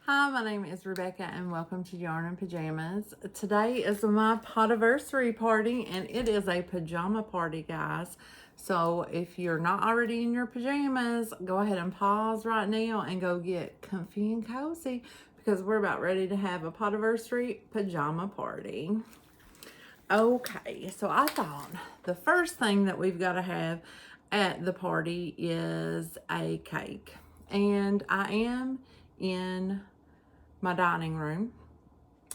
Hi, my name is Rebecca and welcome to Yarn and Pajamas. Today is my Podiversary party and it is a pajama party, guys. So if you're not already in your pajamas, go ahead and pause right now and go get comfy and cozy because we're about ready to have a Podiversary pajama party. Okay, so I thought the first thing that we've got to have at the party is a cake. And I am in my dining room,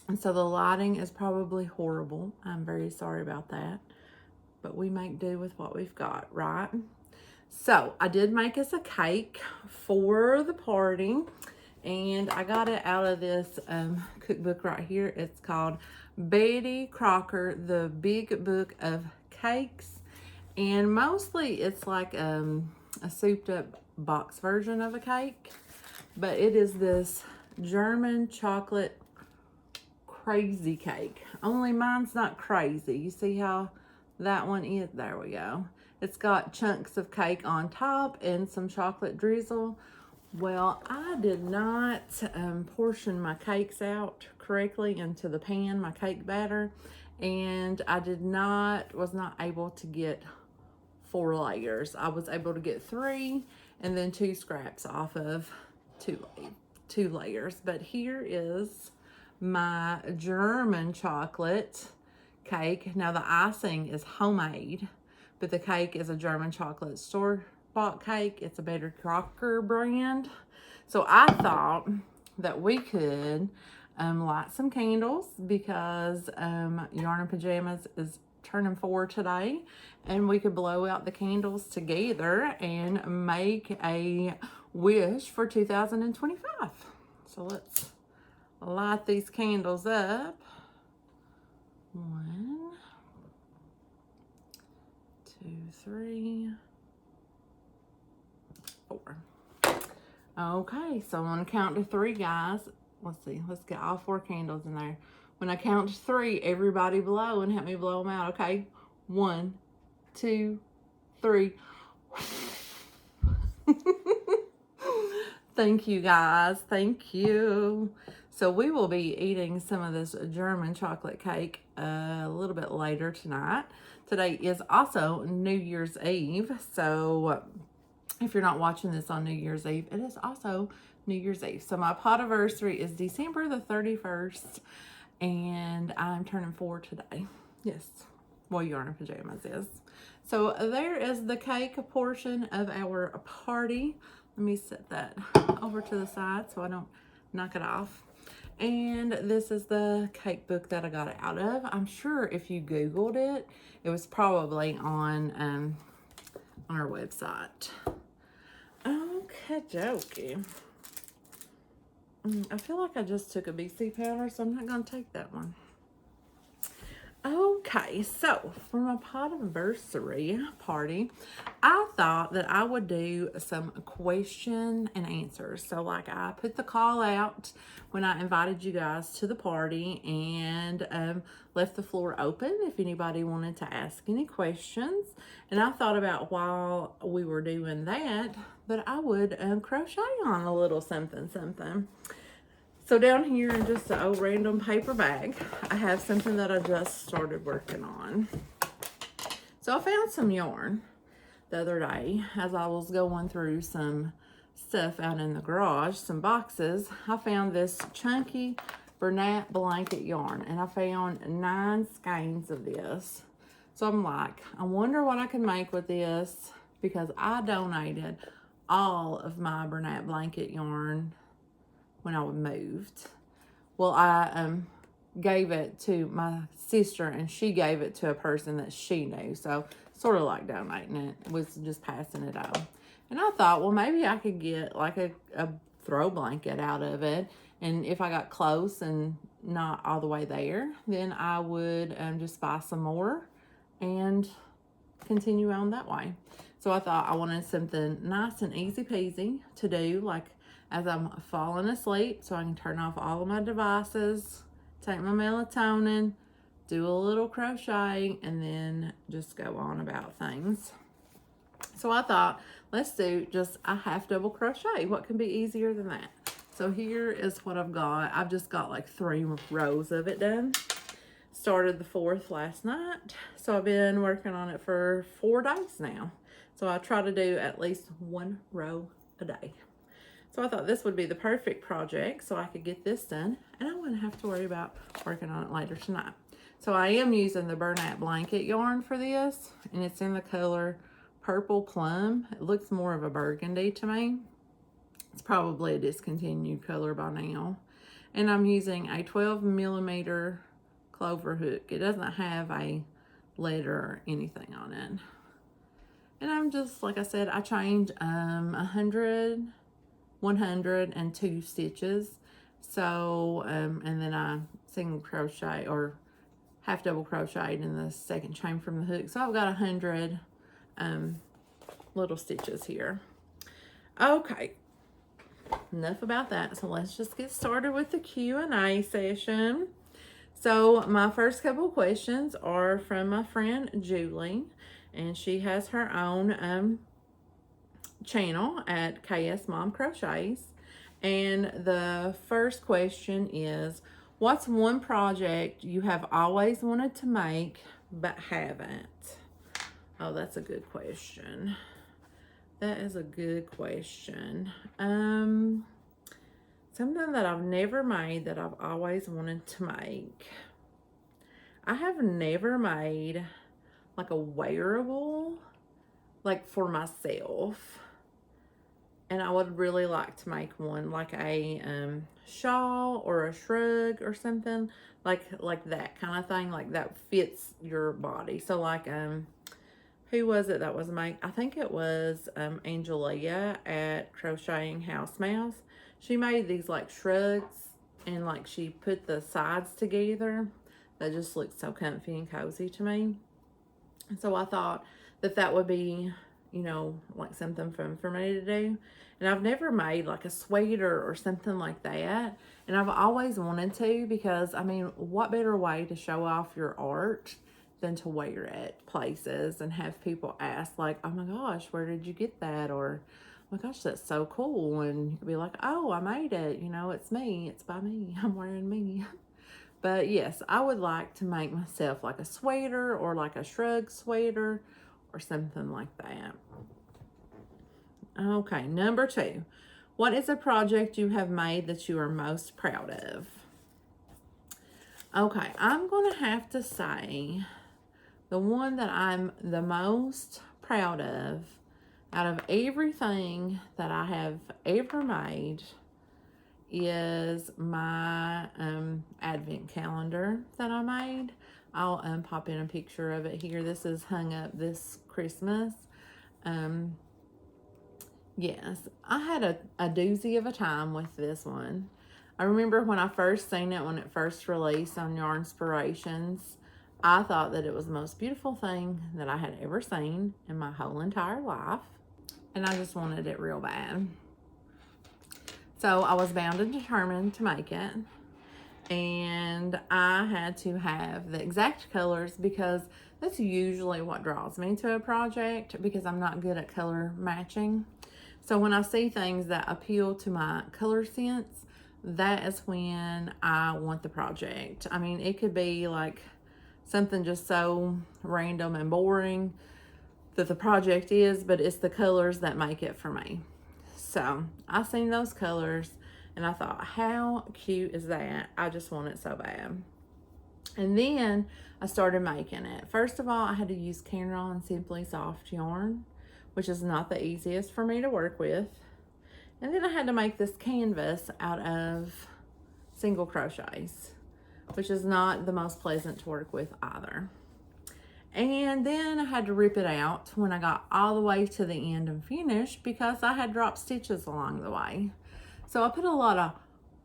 and so the lighting is probably horrible. I'm very sorry about that, but we make do with what we've got, right? So I did make us a cake for the party, and I got it out of this cookbook right here. It's called Betty Crocker, the Big Book of Cakes, and mostly it's like a souped up box version of a cake, but it is this German chocolate crazy cake. Only mine's not crazy. You see how that one is? There we go. It's got chunks of cake on top and some chocolate drizzle. Well, I did not portion my cakes out correctly into the pan, my cake batter, and I was not able to get 4 layers. I was able to get 3 and then 2 scraps off of 2 layers. But here is my German chocolate cake. Now the icing is homemade, but the cake is a German chocolate store-bought cake. It's a Betty Crocker brand. So I thought that we could light some candles because Yarn and Pajamas is turning 4 today, and we could blow out the candles together and make a wish for 2025. So let's light these candles up. 1, 2, 3, 4. Okay, so I'm gonna count to 3, guys. Let's see, let's get all 4 candles in there. When I count to 3, everybody blow and help me blow them out, okay? 1, 2, 3. Thank you, guys. Thank you. So we will be eating some of this German chocolate cake a little bit later tonight. Today is also New Year's Eve. So if you're not watching this on New Year's Eve, it is also New Year's Eve. So my Podiversary is December the 31st, and I'm turning 4 today. Yes, well, Yarn and Pajamas is. So there is the cake portion of our party. Let me set that over to the side so I don't knock it off. And this is the cake book that I got it out of. I'm sure if you Googled it, it was probably on our website. Okay, dokie. I feel like I just took a BC powder, so I'm not going to take that one. Okay, so for my Podiversary party, I thought that I would do some question and answers. So like I put the call out when I invited you guys to the party and left the floor open if anybody wanted to ask any questions. And I thought about while we were doing that I would crochet on a little something. So down here in just an old random paper bag, I have something that I just started working on. So I found some yarn the other day as I was going through some stuff out in the garage, some boxes. I found this chunky Bernat blanket yarn, and I found 9 skeins of this. So I'm like, I wonder what I can make with this, because I donated all of my Bernat blanket yarn when I moved. Well, I gave it to my sister, and she gave it to a person that she knew. So sort of like donating it, was just passing it on. And I thought, well, maybe I could get like a throw blanket out of it. And if I got close and not all the way there, then I would just buy some more and continue on that way. So I thought I wanted something nice and easy peasy to do, like as I'm falling asleep, so I can turn off all of my devices, take my melatonin, do a little crochet, and then just go on about things. So I thought, let's do just a half double crochet. What can be easier than that? So here is what I've got. I've just got like 3 rows of it done. Started the 4th last night. So I've been working on it for 4 days now. So I try to do at least 1 row a day. So I thought this would be the perfect project so I could get this done and I wouldn't have to worry about working on it later tonight. So I am using the Bernat blanket yarn for this, and it's in the color Purple Plum. It looks more of a burgundy to me. It's probably a discontinued color by now. And I'm using a 12mm clover hook. It doesn't have a letter or anything on it. And I'm just, like I said, I changed 100, 100, and 2 stitches. So, and then I single crochet or half double crocheted in the second chain from the hook. So I've got 100 little stitches here. Okay, enough about that. So let's just get started with the Q&A session. So my first couple of questions are from my friend Julie, and she has her own channel at KS Mom Crochets. And the first question is, what's one project you have always wanted to make but haven't? Oh, that's a good question. That is a good question. Something that I've never made that I've always wanted to make. I have never made like a wearable, like for myself. And I would really like to make one, like a shawl or a shrug or something like that kind of thing, like that fits your body. So like who was it that was made? I think it was Angelia at Crocheting House Mouse. She made these like shrugs, and like she put the sides together. That just looked so comfy and cozy to me. And so I thought that that would be, you know, like something fun for me to do. And I've never made like a sweater or something like that. And I've always wanted to, because I mean, what better way to show off your art than to wear it places and have people ask like, oh my gosh, where did you get that? Or, oh my gosh, that's so cool. And you could be like, oh, I made it. You know, it's me. It's by me. I'm wearing me. But yes, I would like to make myself like a sweater or like a shrug sweater or something like that. Okay, number 2. What is a project you have made that you are most proud of? Okay, I'm going to have to say the one that I'm the most proud of out of everything that I have ever made is my advent calendar that I made. I'll pop in a picture of it here. This is hung up this Christmas. Yes, I had a doozy of a time with this one. I remember when I first seen it, when it first released on Yarnspirations, I thought that it was the most beautiful thing that I had ever seen in my whole entire life. And I just wanted it real bad. So I was bound and determined to make it. And I had to have the exact colors, because that's usually what draws me to a project, because I'm not good at color matching. So when I see things that appeal to my color sense, that is when I want the project. I mean, it could be like something just so random and boring that the project is, but it's the colors that make it for me. So I seen those colors and I thought, how cute is that? I just want it so bad. And then I started making it. First of all, I had to use Canron and Simply Soft yarn, which is not the easiest for me to work with. And then I had to make this canvas out of single crochets, which is not the most pleasant to work with either. And then I had to rip it out when I got all the way to the end and finished, because I had dropped stitches along the way. So I put a lot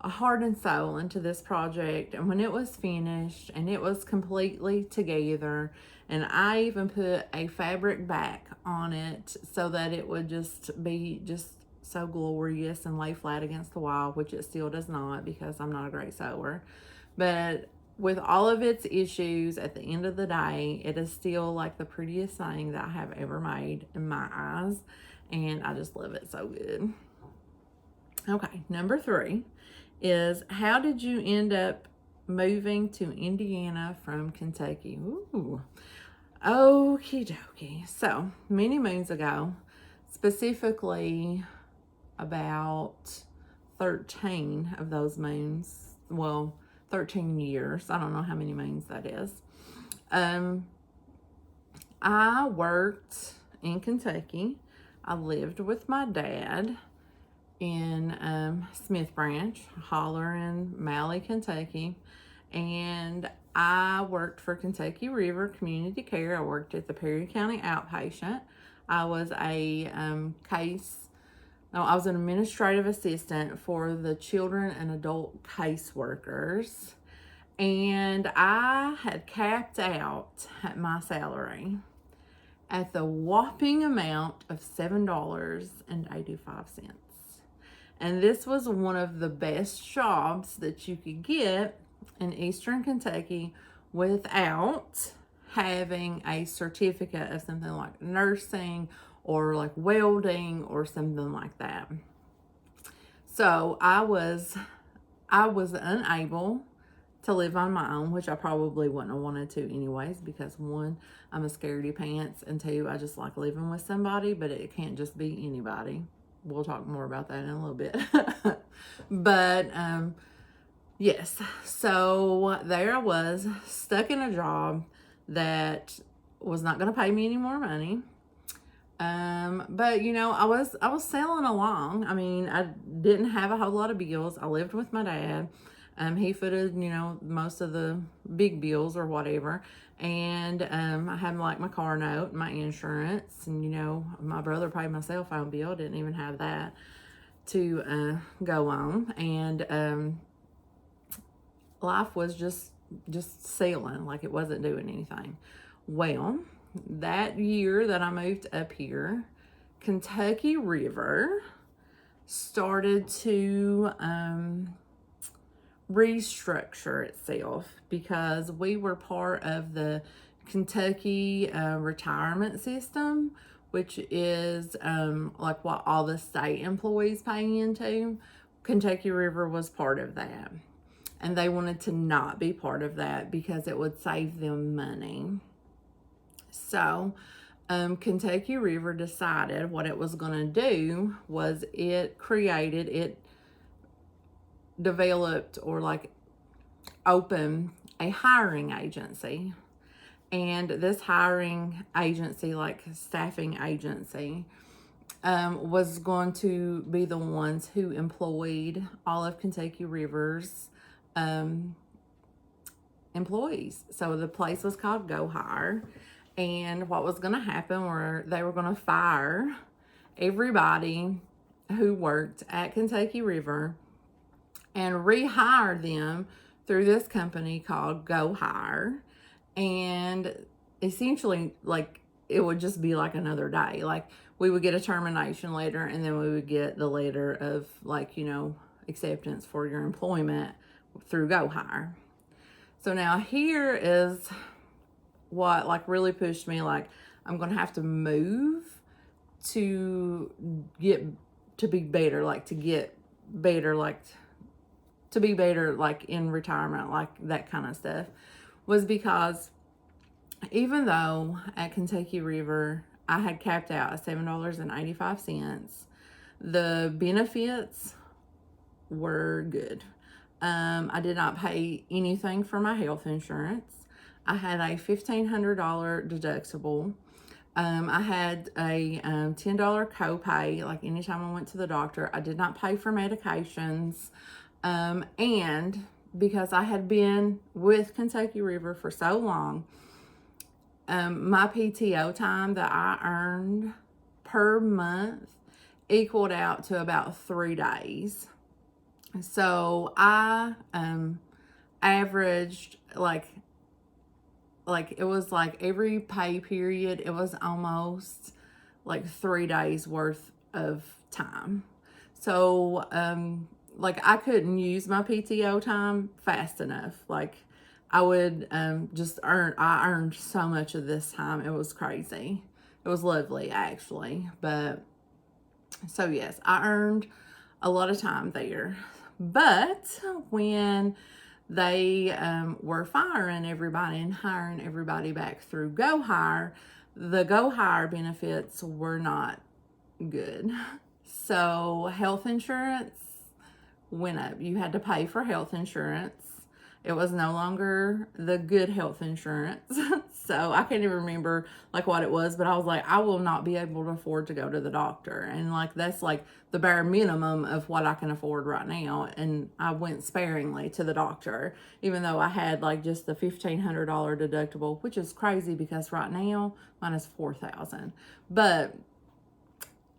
of heart and soul into this project, and when it was finished and it was completely together, and I even put a fabric back on it so that it would just be so glorious and lay flat against the wall, which it still does not, because I'm not a great sewer. But with all of its issues, at the end of the day, it is still like the prettiest thing that I have ever made in my eyes, and I just love it so good. Okay, number 3 is, how did you end up moving to Indiana from Kentucky? Ooh. Okie dokie. So, many moons ago, specifically about 13 of those moons, well, 13 years, I don't know how many moons that is. I worked in Kentucky. I lived with my dad in Smith Branch, Holler in Malley, Kentucky. And I worked for Kentucky River Community Care. I worked at the Perry County Outpatient. I was I was an administrative assistant for the children and adult caseworkers. And I had capped out at my salary at the whopping amount of $7.85. And this was one of the best jobs that you could get in Eastern Kentucky without having a certificate of something like nursing or like welding or something like that. So I was unable to live on my own, which I probably wouldn't have wanted to anyways, because 1, I'm a scaredy pants, and 2, I just like living with somebody, but it can't just be anybody. We'll talk more about that in a little bit. But yes, so there I was, stuck in a job that was not going to pay me any more money. But you know, I was sailing along. I mean, I didn't have a whole lot of bills. I lived with my dad. He footed, you know, most of the big bills or whatever. And I had like my car note, my insurance, and you know, my brother paid my cell phone bill. Didn't even have that to go on. And life was just sailing, like it wasn't doing anything. Well, that year that I moved up here, Kentucky River started to restructure itself, because we were part of the Kentucky retirement system, which is like what all the state employees pay into. Kentucky River was part of that, and they wanted to not be part of that because it would save them money. So Kentucky River decided what it was going to do was it developed or like opened a hiring agency. And this hiring agency, like staffing agency, was going to be the ones who employed all of Kentucky River's employees. So the place was called Go Hire. And what was going to happen were they were going to fire everybody who worked at Kentucky River and rehire them through this company called Go Hire. And essentially, like, it would just be like another day. Like, we would get a termination letter, and then we would get the letter of, like, you know, acceptance for your employment through Go Hire. So now here is what like really pushed me, like, I'm gonna have to move to get to be better, like to get better, like to be better, like in retirement, like that kind of stuff, was because even though at Kentucky River I had capped out at $7.85, the benefits were good. I did not pay anything for my health insurance. I had a $1,500 deductible. I had a $10 copay, like anytime I went to the doctor. I did not pay for medications. And because I had been with Kentucky River for so long, my PTO time that I earned per month equaled out to about 3 days. So I averaged like it was like every pay period, it was almost like 3 days worth of time. So like I couldn't use my PTO time fast enough. Like I would I earned so much of this time. It was crazy. It was lovely, actually. But so yes, I earned a lot of time there. But when they were firing everybody and hiring everybody back through Go Hire, the Go Hire benefits were not good. So health insurance went up. You had to pay for health insurance. It was no longer the good health insurance. So I can't even remember like what it was, but I was like, I will not be able to afford to go to the doctor. And like, that's like the bare minimum of what I can afford right now. And I went sparingly to the doctor, even though I had like just the $1,500 deductible, which is crazy because right now mine is $4,000. But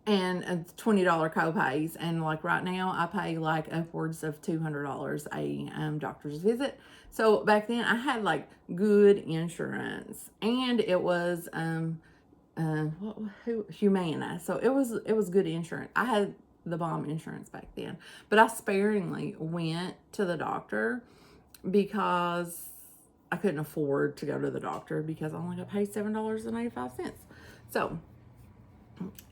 and $20 copays, and like right now I pay like upwards of $200 a doctor's visit. So back then I had like good insurance, and it was Humana, so it was good insurance. I had the bomb insurance back then, but I sparingly went to the doctor because I couldn't afford to go to the doctor because I only got paid $7.85. So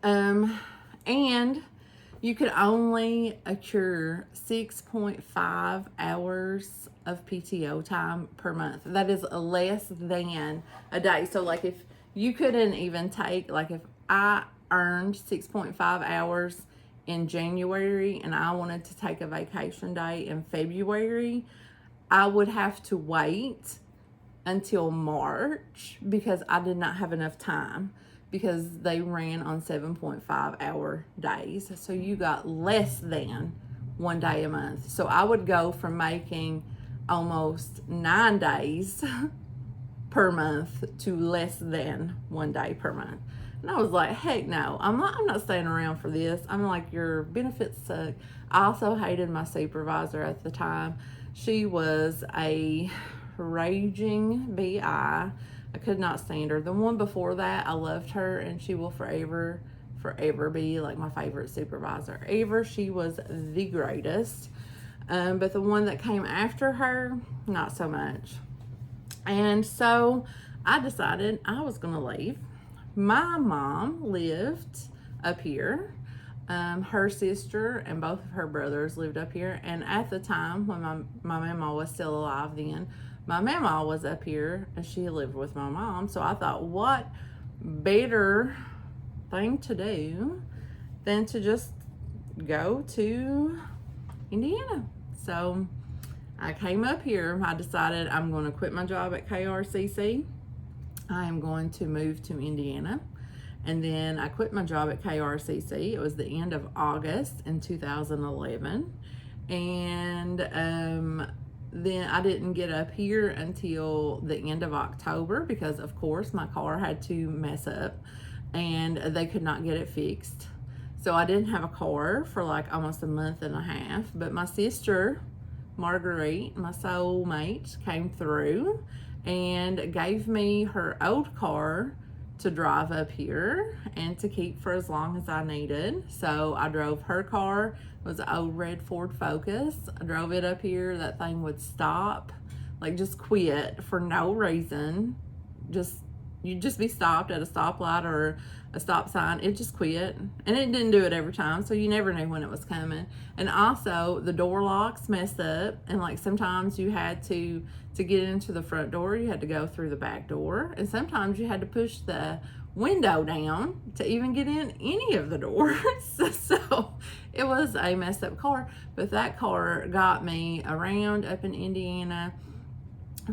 and you could only accrue 6.5 hours of PTO time per month. That is less than a day. So like if you couldn't even take, like if I earned 6.5 hours in January and I wanted to take a vacation day in February, I would have to wait until March because I did not have enough time, because they ran on 7.5 hour days. So you got less than 1 day a month. So I would go from making almost 9 days per month to less than 1 day per month. And I was like, heck no, I'm not staying around for this. I'm like, your benefits suck. I also hated my supervisor at the time. She was a raging BI. I could not stand her. The one before that, I loved her, and she will forever be like my favorite supervisor ever. She was the greatest. But the one that came after her, not so much. And so I decided I was going to leave. My mom lived up here. Her sister and both of her brothers lived up here. And at the time when my mama was still alive then, my mama was up here and she lived with my mom. So I thought, what better thing to do than to just go to Indiana. So I came up here. I decided I'm going to quit my job at KRCC. I am going to move to Indiana. And then I quit my job at KRCC. It was the end of August in 2011. And then I didn't get up here until the end of October because, of course, my car had to mess up and they could not get it fixed. So I didn't have a car for like almost a month and a half. But my sister, Marguerite, my soulmate, came through and gave me her old car to drive up here and to keep for as long as I needed. So I drove her car. It was an old red Ford Focus. I drove it up here. That thing would stop, like just quit for no reason. You'd just be stopped at a stoplight or a stop sign. It just quit, and it didn't do it every time, so you never knew when it was coming. And also the door locks messed up, and like sometimes you had to get into the front door, you had to go through the back door, and sometimes you had to push the window down to even get in any of the doors. So it was a messed up car, but that car got me around up in Indiana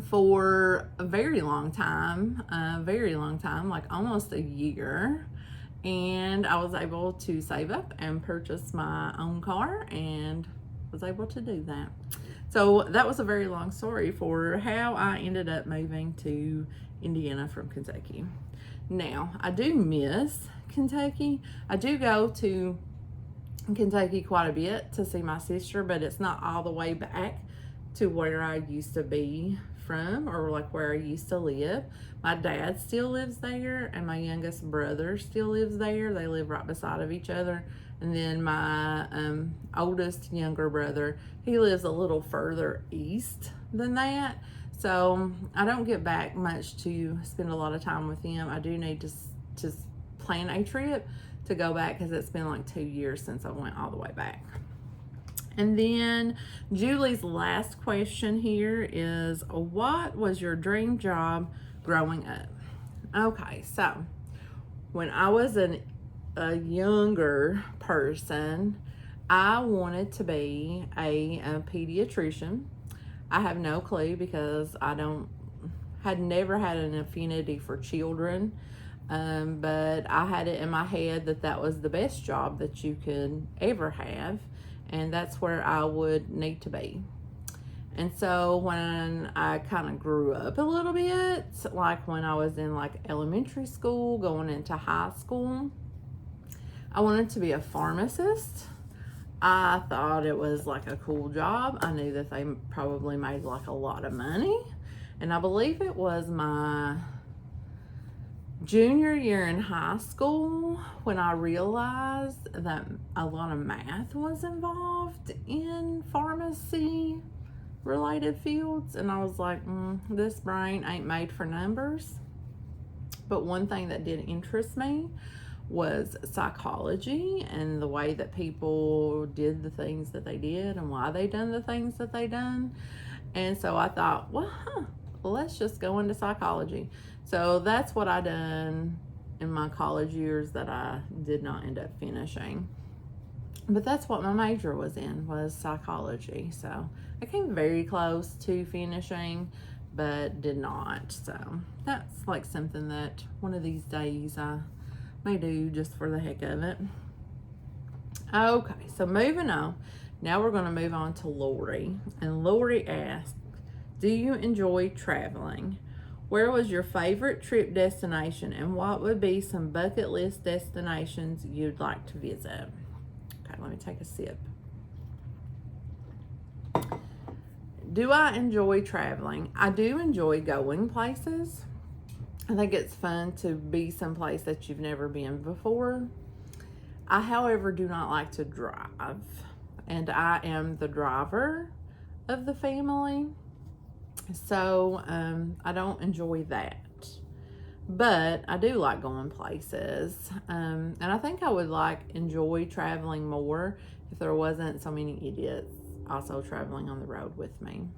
for a very long time, like almost a year. And I was able to save up and purchase my own car and was able to do that. So that was a very long story for how I ended up moving to Indiana from Kentucky. Now, I do miss Kentucky. I do go to Kentucky quite a bit to see my sister, but it's not all the way back to where I used to be from, or like where I used to live. My dad still lives there, and my youngest brother still lives there. They live right beside of each other. And then my oldest younger brother, he lives a little further east than that. So I don't get back much to spend a lot of time with him. I do need to plan a trip to go back because it's been like 2 years since I went all the way back. And then Julie's last question here is, what was your dream job growing up? Okay, so when I was a younger person, I wanted to be a pediatrician. I have no clue because had never had an affinity for children. But I had it in my head that that was the best job that you could ever have, and that's where I would need to be. And so when I kind of grew up a little bit, like when I was in like elementary school, going into high school, I wanted to be a pharmacist. I thought it was like a cool job. I knew that they probably made like a lot of money. And I believe it was my junior year in high school when I realized that a lot of math was involved in pharmacy related fields, and I was like, this brain ain't made for numbers. But one thing that did interest me was psychology and the way that people did the things that they did and why they done the things that they done. And so I thought, well, let's just go into psychology. So that's what I done in my college years that I did not end up finishing. But that's what my major was in, was psychology. So I came very close to finishing, but did not. So that's like something that one of these days I may do just for the heck of it. Okay, so moving on. Now we're going to move on to Lori. And Lori asked, do you enjoy traveling? Where was your favorite trip destination, and what would be some bucket list destinations you'd like to visit? Okay, let me take a sip. Do I enjoy traveling? I do enjoy going places. I think it's fun to be someplace that you've never been before. I, however, do not like to drive, and I am the driver of the family. So I don't enjoy that, but I do like going places, and I think I would enjoy traveling more if there wasn't so many idiots also traveling on the road with me.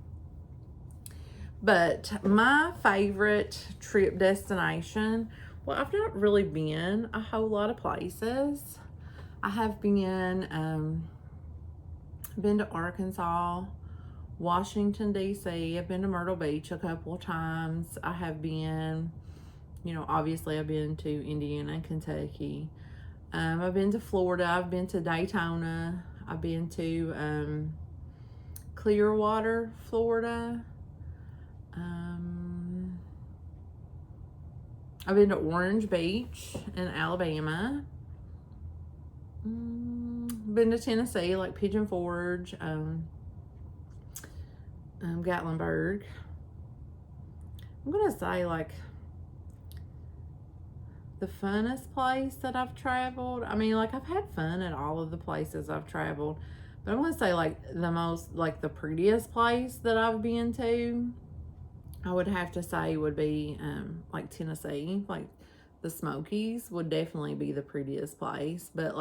But my favorite trip destination, well, I've not really been a whole lot of places. I have been to Arkansas, Washington, D.C. I've been to Myrtle Beach a couple of times. I have been, obviously I've been to Indiana and Kentucky. I've been to Florida. I've been to Daytona. I've been to Clearwater, Florida. I've been to Orange Beach in Alabama. Been to Tennessee, like Pigeon Forge, Gatlinburg. I'm gonna say the funnest place that I've traveled. I mean, I've had fun at all of the places I've traveled, but I'm gonna say the most, the prettiest place that I've been to, I would have to say would be Tennessee. The Smokies would definitely be the prettiest place, but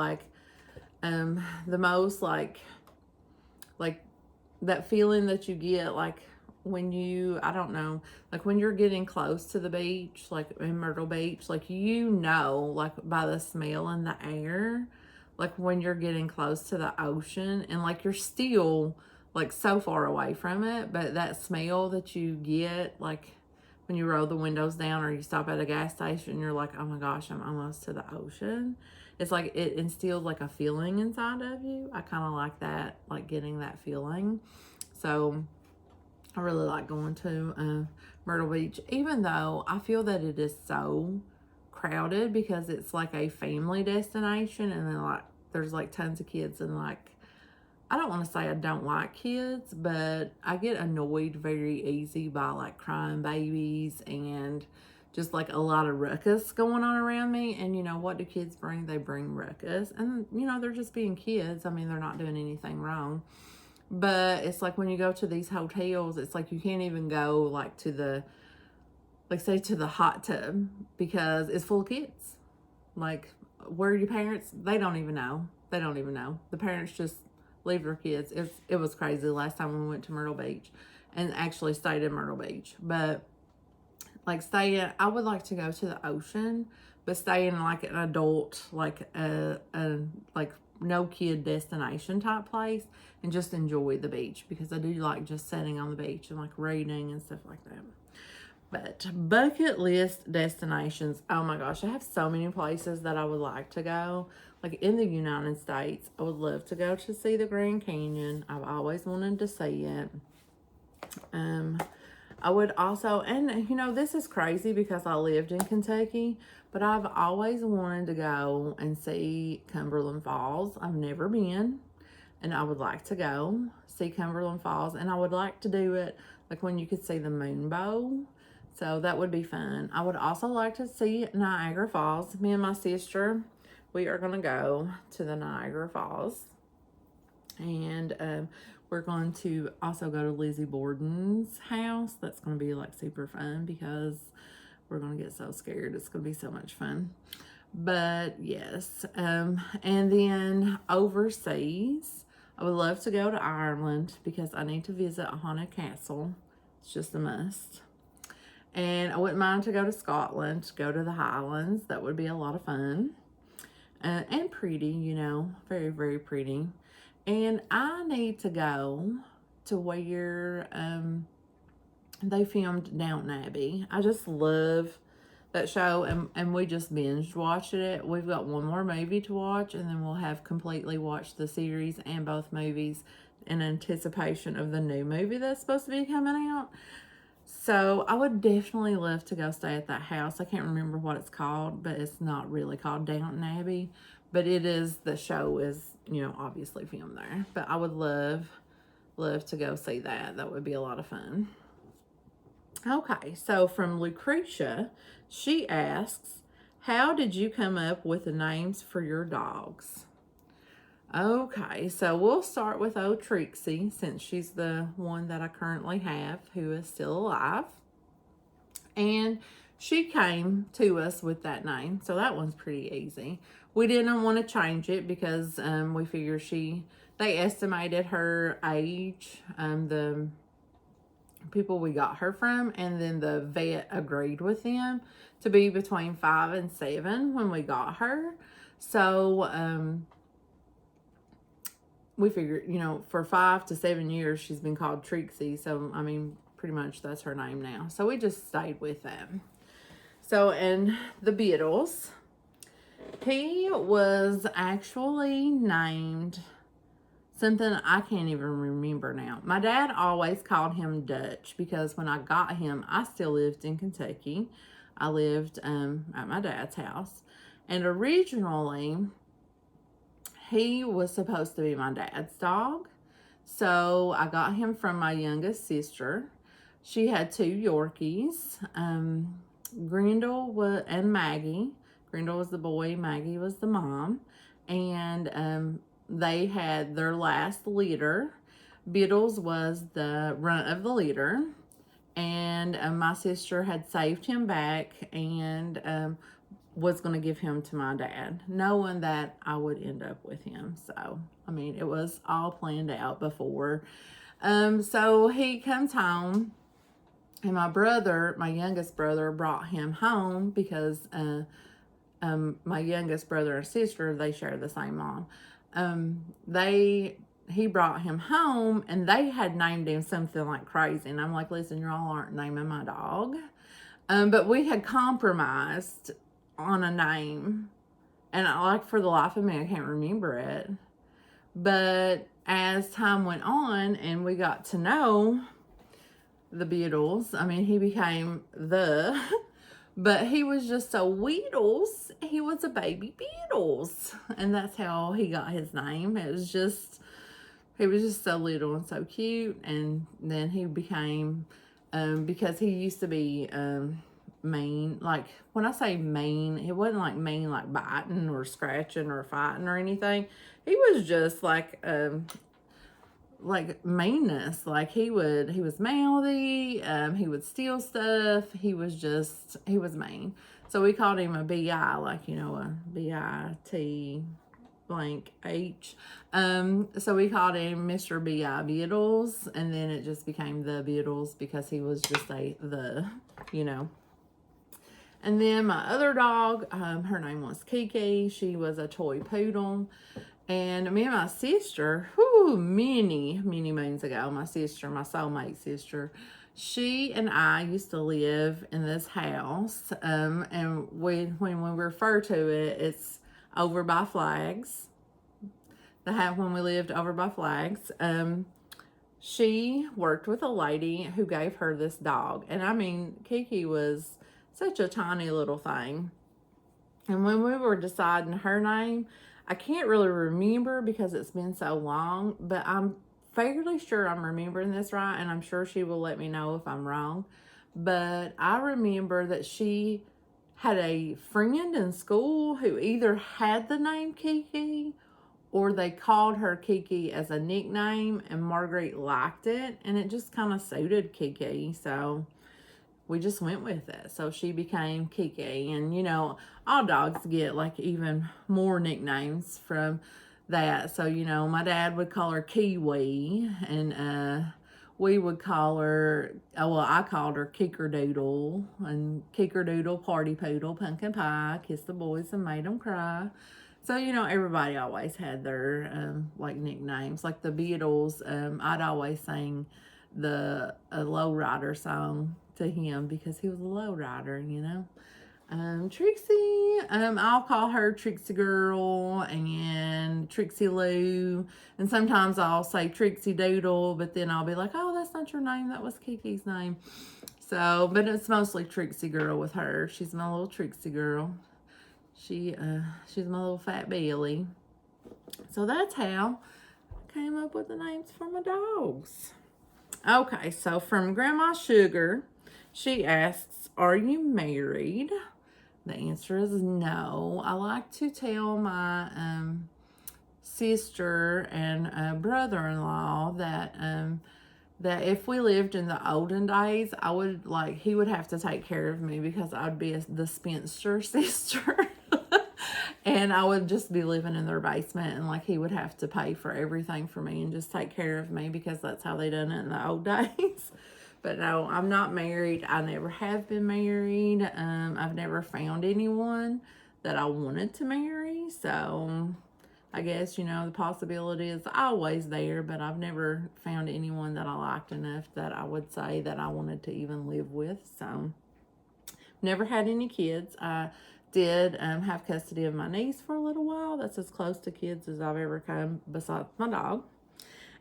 the most that feeling that you get when you, I don't know, when you're getting close to the beach, in Myrtle Beach, by the smell in the air, when you're getting close to the ocean, and you're still so far away from it, but that smell that you get when you roll the windows down or you stop at a gas station, you're like, oh my gosh, I'm almost to the ocean. It's it instills a feeling inside of you. I kind of like that, getting that feeling. So I really like going to Myrtle Beach, even though I feel that it is so crowded because it's a family destination, and then there's tons of kids, and I don't want to say I don't like kids, but I get annoyed very easy by crying babies and just a lot of ruckus going on around me. And what do kids bring? They bring ruckus, and they're just being kids. I mean, they're not doing anything wrong. But it's when you go to these hotels, it's you can't even go to the, say to the hot tub, because it's full of kids. Where are your parents? They don't even know. The parents just leave your kids. It was crazy last time we went to Myrtle Beach and actually stayed in Myrtle Beach. But like I would like to go to the ocean, but stay in like an adult, like like no kid destination type place and just enjoy the beach, because I do like just sitting on the beach and like reading and stuff like that. But bucket list destinations, oh my gosh, I have so many places that I would like to go. Like in the United States, I would love to go to see the Grand Canyon. I've always wanted to see it. I would also, and you know, this is crazy because I lived in Kentucky, but I've always wanted to go and see Cumberland Falls. I've never been, and I would like to go see Cumberland Falls, and I would like to do it like when you could see the moonbow. So that would be fun. I would also like to see Niagara Falls. Me and my sister, we are going to go to the Niagara Falls. And we're going to also go to Lizzie Borden's house. That's going to be like super fun because we're going to get so scared. It's going to be so much fun. But yes, and then overseas, I would love to go to Ireland because I need to visit a haunted castle. It's just a must. And I wouldn't mind to go to Scotland, go to the Highlands. That would be a lot of fun. And pretty, you know, very, very pretty. And I need to go to where they filmed Downton Abbey. I just love that show, and we just binge watched it. We've got one more movie to watch, and then we'll have completely watched the series and both movies in anticipation of the new movie that's supposed to be coming out. So I would definitely love to go stay at that house. I can't remember what it's called, but it's not really called Downton Abbey. But it is, the show is, you know, obviously filmed there. But I would love to go see that. That would be a lot of fun. Okay, so from Lucretia, she asks, how did you come up with the names for your dogs? Okay, so we'll start with old Trixie, since she's the one that I currently have who is still alive. And she came to us with that name, so that one's pretty easy. We didn't want to change it because we figured they estimated her age, the people we got her from, and then the vet agreed with them to be between 5 and 7 when we got her. So, we figured, you know, for 5 to 7 years, she's been called Trixie. So, I mean, pretty much that's her name now. So, we just stayed with that. So, and the Beatles, he was actually named something I can't even remember now. My dad always called him Dutch because when I got him, I still lived in Kentucky. I lived at my dad's house. And originally, he was supposed to be my dad's dog. So I got him from my youngest sister. She had 2 Yorkies, Grendel and Maggie. Grendel was the boy, Maggie was the mom. And they had their last litter. Biddles was the runt of the litter. And my sister had saved him back and was going to give him to my dad, knowing that I would end up with him. So, I mean, it was all planned out before. So he comes home, and my youngest brother, brought him home because my youngest brother and sister, they share the same mom. He brought him home, and they had named him something like crazy. And I'm like, listen, y'all aren't naming my dog. But we had compromised on a name, and for the life of me, I can't remember it. But as time went on and we got to know the Beatles, I mean, he became but he was just so Weedles. He was a baby Beatles, and that's how he got his name. He was just so little and so cute. And then he became, because he used to be mean. Like, when I say mean, it wasn't like mean like biting or scratching or fighting or anything. He was just like meanness. Like, he was mouthy, he would steal stuff. He was mean. So we called him a B.I., like, you know, a B.I.T. blank H. So we called him Mr. B.I. Beetles, and then it just became the Beetles because he was just you know. And then my other dog, her name was Kiki. She was a toy poodle. And me and my sister, many moons ago, my sister, my soulmate sister, she and I used to live in this house. And when we refer to it, it's over by Flags. The house when we lived over by Flags. She worked with a lady who gave her this dog. And I mean, Kiki was such a tiny little thing. And when we were deciding her name, I can't really remember because it's been so long, but I'm fairly sure I'm remembering this right, and I'm sure she will let me know if I'm wrong. But I remember that she had a friend in school who either had the name Kiki or they called her Kiki as a nickname, and Marguerite liked it, and it just kind of suited Kiki, so we just went with it. So she became Kiki. And, you know, all dogs get like even more nicknames from that. So, you know, my dad would call her Kiwi, and we would call her, I called her Kickerdoodle, and Kickerdoodle, Party Poodle, Pumpkin Pie, Kiss the Boys and Made them Cry. So, you know, everybody always had their like nicknames. Like the Beatles, I'd always sing the Lowrider song to him because he was a lowrider, you know. Trixie, I'll call her Trixie Girl and Trixie Lou, and sometimes I'll say Trixie Doodle, but then I'll be like, oh, that's not your name, that was Kiki's name. So, but it's mostly Trixie Girl with her. She's my little Trixie Girl. She's my little fat Billy. So that's how I came up with the names for my dogs. Okay, so from Grandma Sugar, she asks, are you married? The answer is no. I like to tell my sister and brother-in-law that that if we lived in the olden days, I would he would have to take care of me because I'd be the spinster sister. And I would just be living in their basement, and he would have to pay for everything for me and just take care of me because that's how they done it in the old days. But no, I'm not married. I never have been married. I've never found anyone that I wanted to marry. So I guess, you know, the possibility is always there, but I've never found anyone that I liked enough that I would say that I wanted to even live with. So never had any kids. I did have custody of my niece for a little while. That's as close to kids as I've ever come besides my dog.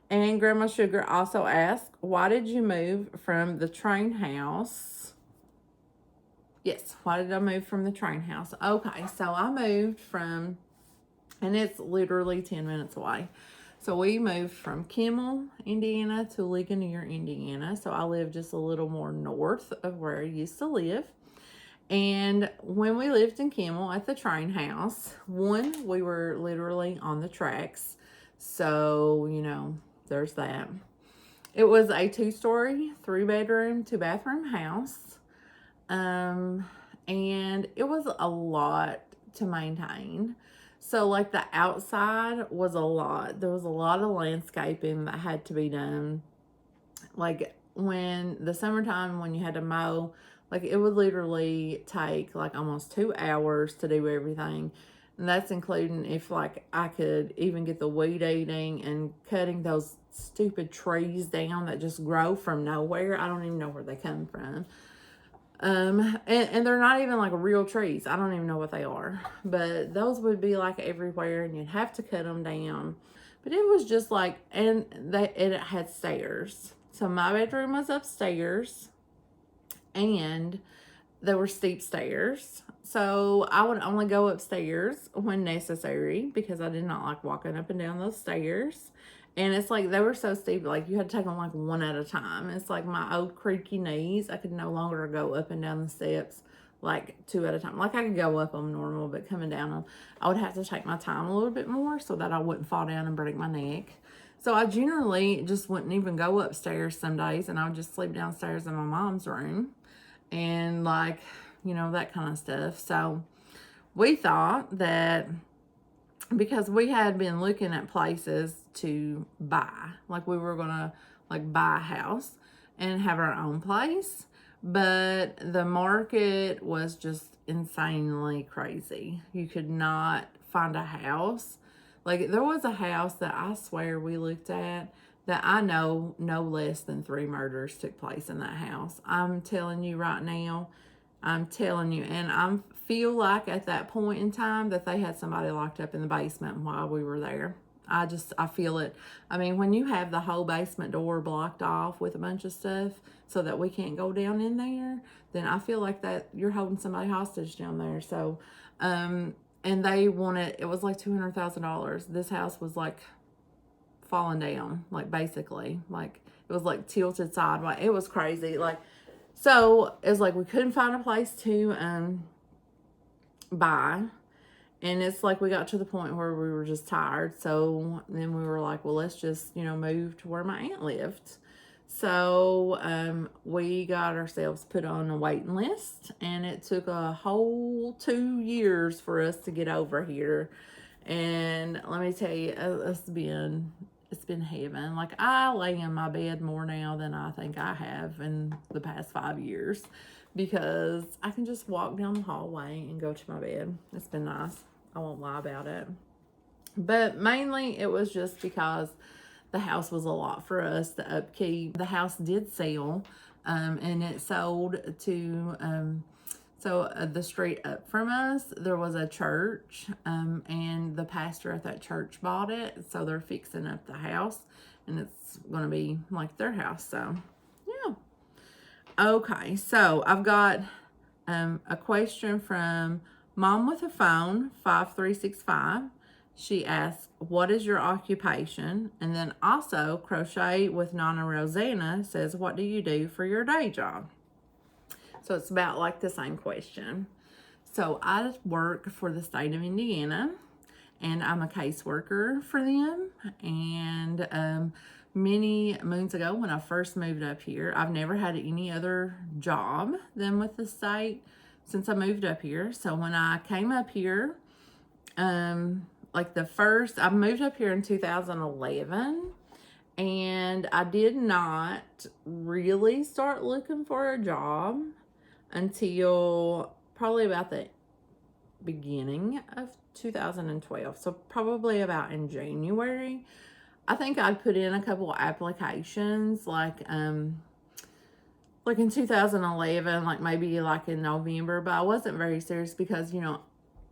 And Grandma Sugar also asked, why did you move from the train house? Yes, why did I move from the train house? Okay, so I moved from, and it's literally 10 minutes away. So we moved from Kimmel, Indiana to Ligonier, Indiana. So I live just a little more north of where I used to live. And when we lived in Kimmel at the train house, we were literally on the tracks. So, you know, there's that. It was a 2-story, 3-bedroom, 2-bathroom house. And it was a lot to maintain. So, the outside was a lot. There was a lot of landscaping that had to be done. When the summertime, when you had to mow, it would literally take almost 2 hours to do everything. And that's including if I could even get the weed eating and cutting those stupid trees down that just grow from nowhere. I don't even know where they come from. And they're not even real trees. I don't even know what they are. But those would be everywhere, and you'd have to cut them down. But it was just and it had stairs. So my bedroom was upstairs, and there were steep stairs. So I would only go upstairs when necessary because I did not like walking up and down those stairs. And it's they were so steep, you had to take them one at a time. It's my old creaky knees. I could no longer go up and down the steps 2 at a time. I could go up them normal, but coming down them, I would have to take my time a little bit more so that I wouldn't fall down and break my neck. So I generally just wouldn't even go upstairs some days, and I would just sleep downstairs in my mom's room and you know, that kind of stuff. So we thought that because we had been looking at places to buy. Like we were gonna like buy a house and have our own place. But the market was just insanely crazy. You could not find a house. Like there was a house that I swear we looked at that I know no less than 3 murders took place in that house. I'm telling you right now, I'm telling you, and I feel like at that point in time that they had somebody locked up in the basement while we were there. I feel it. I mean, when you have the whole basement door blocked off with a bunch of stuff so that we can't go down in there, then I feel like that you're holding somebody hostage down there. So, and they wanted, it was like $200,000. This house was like falling down, like basically, like it was like tilted sideways. It was crazy. Like, so it was like we couldn't find a place to buy. And it's like we got to the point where we were just tired. So then we were like, well, let's just, move to where my aunt lived. So we got ourselves put on a waiting list. And it took a whole 2 years for us to get over here. And let me tell you, it's been heaven. Like I lay in my bed more now than I think I have in the past 5 years. Because I can just walk down the hallway and go to my bed. It's been nice. I won't lie about it. But mainly it was just because the house was a lot for us to upkeep. The house did sell, and it sold to, the street up from us, there was a church, and the pastor at that church bought it. So they're fixing up the house, and it's going to be like their house. So, yeah. Okay, so I've got a question from Mom with a Phone 5365. She asks, what is your occupation? And then also Crochet with Nana Rosanna says, what do you do for your day job? So it's about like the same question. So I work for the state of Indiana, and I'm a caseworker for them. And many moons ago when I first moved up here, I've never had any other job than with the state since I moved up here. So when I came up here, I moved up here in 2011, and I did not really start looking for a job until probably about the beginning of 2012. So probably about in January. I think I'd put in a couple of applications like in 2011, like maybe like in November, but I wasn't very serious because,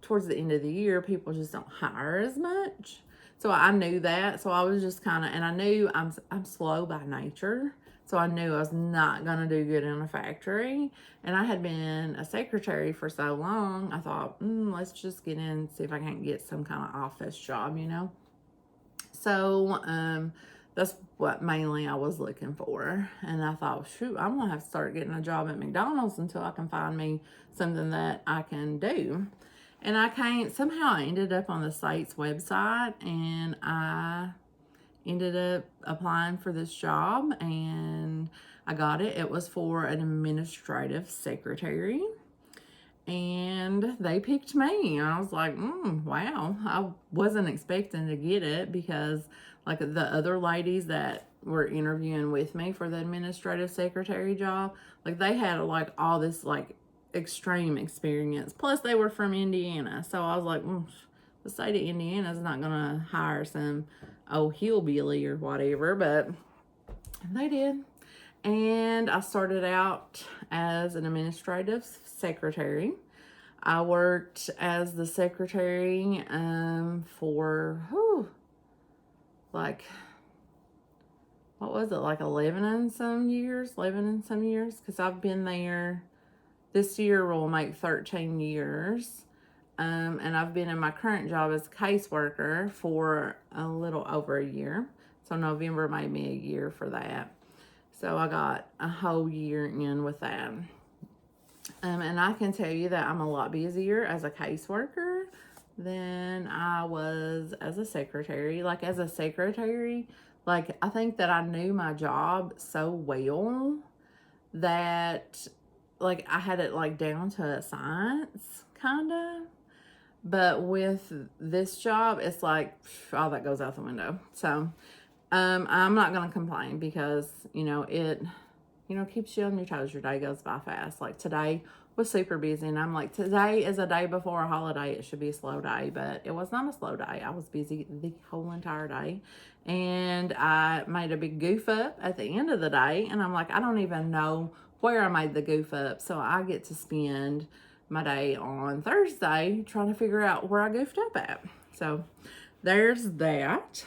towards the end of the year, people just don't hire as much. So I knew that. So I was just kind of, and I knew I'm slow by nature. So I knew I was not going to do good in a factory. And I had been a secretary for so long. I thought, let's just get in, see if I can't get some kind of office job, So, that's what mainly I was looking for. And I thought, shoot, I'm going to have to start getting a job at McDonald's until I can find me something that I can do. And somehow I ended up on the state's website, and I ended up applying for this job, and I got it. It was for an administrative secretary. And they picked me. And I was like, wow. I wasn't expecting to get it because like the other ladies that were interviewing with me for the administrative secretary job, like they had like all this like extreme experience. Plus they were from Indiana. So I was like, the state of Indiana is not going to hire some old hillbilly or whatever, but they did. And I started out as an administrative secretary. I worked as the secretary for, what was it, like 11 and some years? Because I've been there, this year will make 13 years. And I've been in my current job as a caseworker for a little over a year. So November made me a year for that. So I got a whole year in with that. And I can tell you that I'm a lot busier as a caseworker than I was as a secretary. Like as a secretary, like I think that I knew my job so well that like I had it like down to a science kind of. But with this job, it's like all that goes out the window. So I'm not going to complain because, it keeps you on your toes. Your day goes by fast. Like today was super busy, and I'm like, today is a day before a holiday. It should be a slow day, but it was not a slow day. I was busy the whole entire day, and I made a big goof up at the end of the day, and I'm like, I don't even know where I made the goof up, so I get to spend my day on Thursday trying to figure out where I goofed up at. So there's that.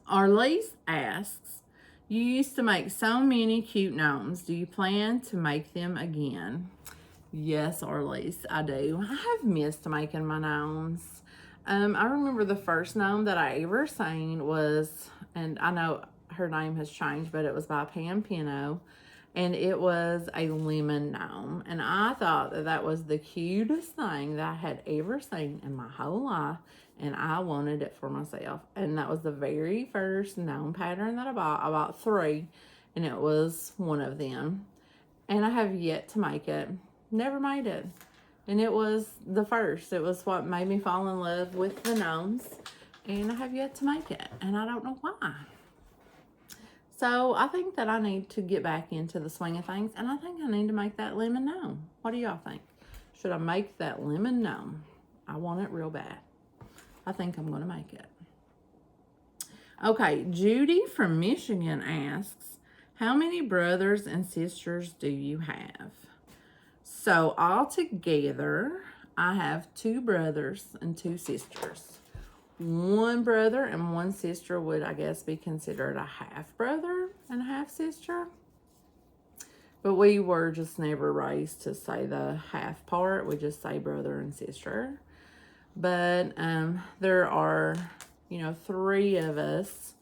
Arlise asks, you used to make so many cute gnomes. Do you plan to make them again? Yes, Arlise, I do. I have missed making my gnomes. I remember the first gnome that I ever seen was, and I know her name has changed, but it was by Pam Pino, and it was a lemon gnome. And I thought that that was the cutest thing that I had ever seen in my whole life, and I wanted it for myself. And that was the very first gnome pattern that I bought. I bought 3, and it was one of them. And I have yet to make it. Never made it. And it was the first. It was what made me fall in love with the gnomes. And I have yet to make it. And I don't know why. So I think that I need to get back into the swing of things. And I think I need to make that lemon gnome. What do y'all think? Should I make that lemon gnome? I want it real bad. I think I'm going to make it. Okay, Judy from Michigan asks, how many brothers and sisters do you have? So all together, I have 2 brothers and 2 sisters. 1 brother and 1 sister would, I guess, be considered a half brother and a half sister. But we were just never raised to say the half part. We just say brother and sister. But there are, 3 of us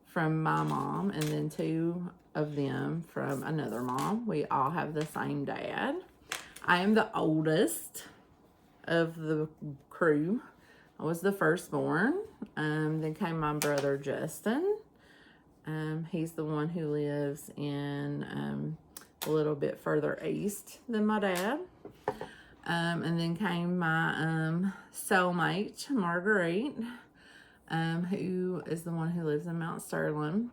from my mom, and then 2 of them from another mom. We all have the same dad. I am the oldest of the crew. I was the firstborn. Then came my brother Justin. He's the one who lives in a little bit further east than my dad. And then came my soulmate, Marguerite, who is the one who lives in Mount Sterling.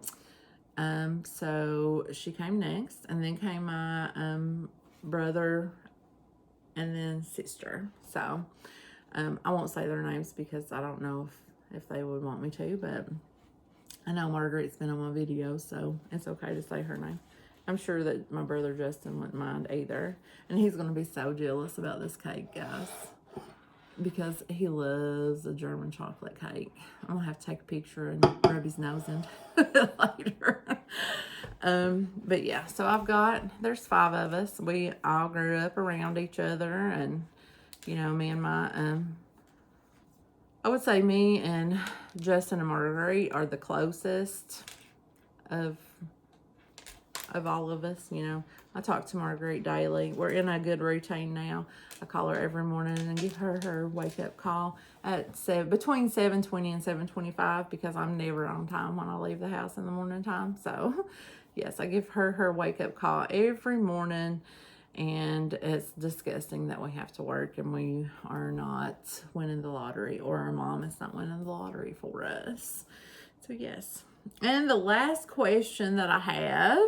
So she came next. And then came my brother and then sister. So I won't say their names because I don't know if they would want me to, but I know Margaret's been on my videos, so it's okay to say her name. I'm sure that my brother Justin wouldn't mind either. And he's going to be so jealous about this cake, guys, because he loves a German chocolate cake. I'm going to have to take a picture and rub his nose into it later. But yeah, so there's 5 of us. We all grew up around each other, and, me and my, I would say me and Justin and Marguerite are the closest of all of us. I talk to Marguerite daily. We're in a good routine now. I call her every morning and give her wake-up call at between 7:20 and 7:25 because I'm never on time when I leave the house in the morning time. So, yes, I give her wake-up call every morning, and it's disgusting that we have to work and we are not winning the lottery, or our mom is not winning the lottery for us. So, yes. And the last question that I have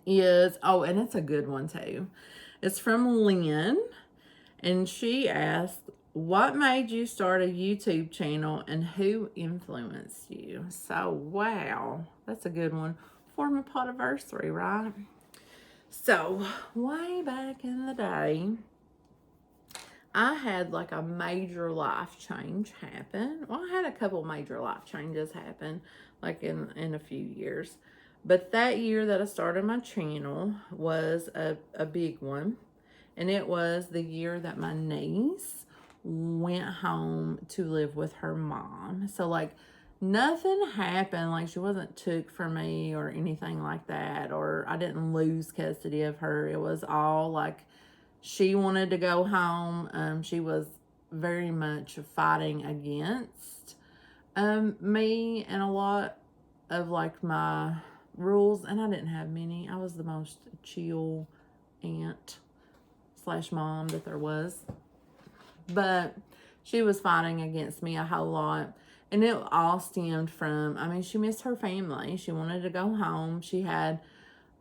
is, and it's a good one too. It's from Lynn, and she asked, what made you start a YouTube channel and who influenced you? So, wow, that's a good one for my Podiversary, right? So, way back in the day, I had like a major life change happen. Well, I had a couple major life changes happen like in a few years. But that year that I started my channel was a big one. And it was the year that my niece went home to live with her mom. So, like, nothing happened. Like, she wasn't took from me or anything like that. Or I didn't lose custody of her. It was all, like, she wanted to go home. She was very much fighting against me and a lot of, like, my rules, and I didn't have many. I was the most chill aunt / mom that there was. But she was fighting against me a whole lot. And it all stemmed from, I mean, she missed her family. She wanted to go home. She had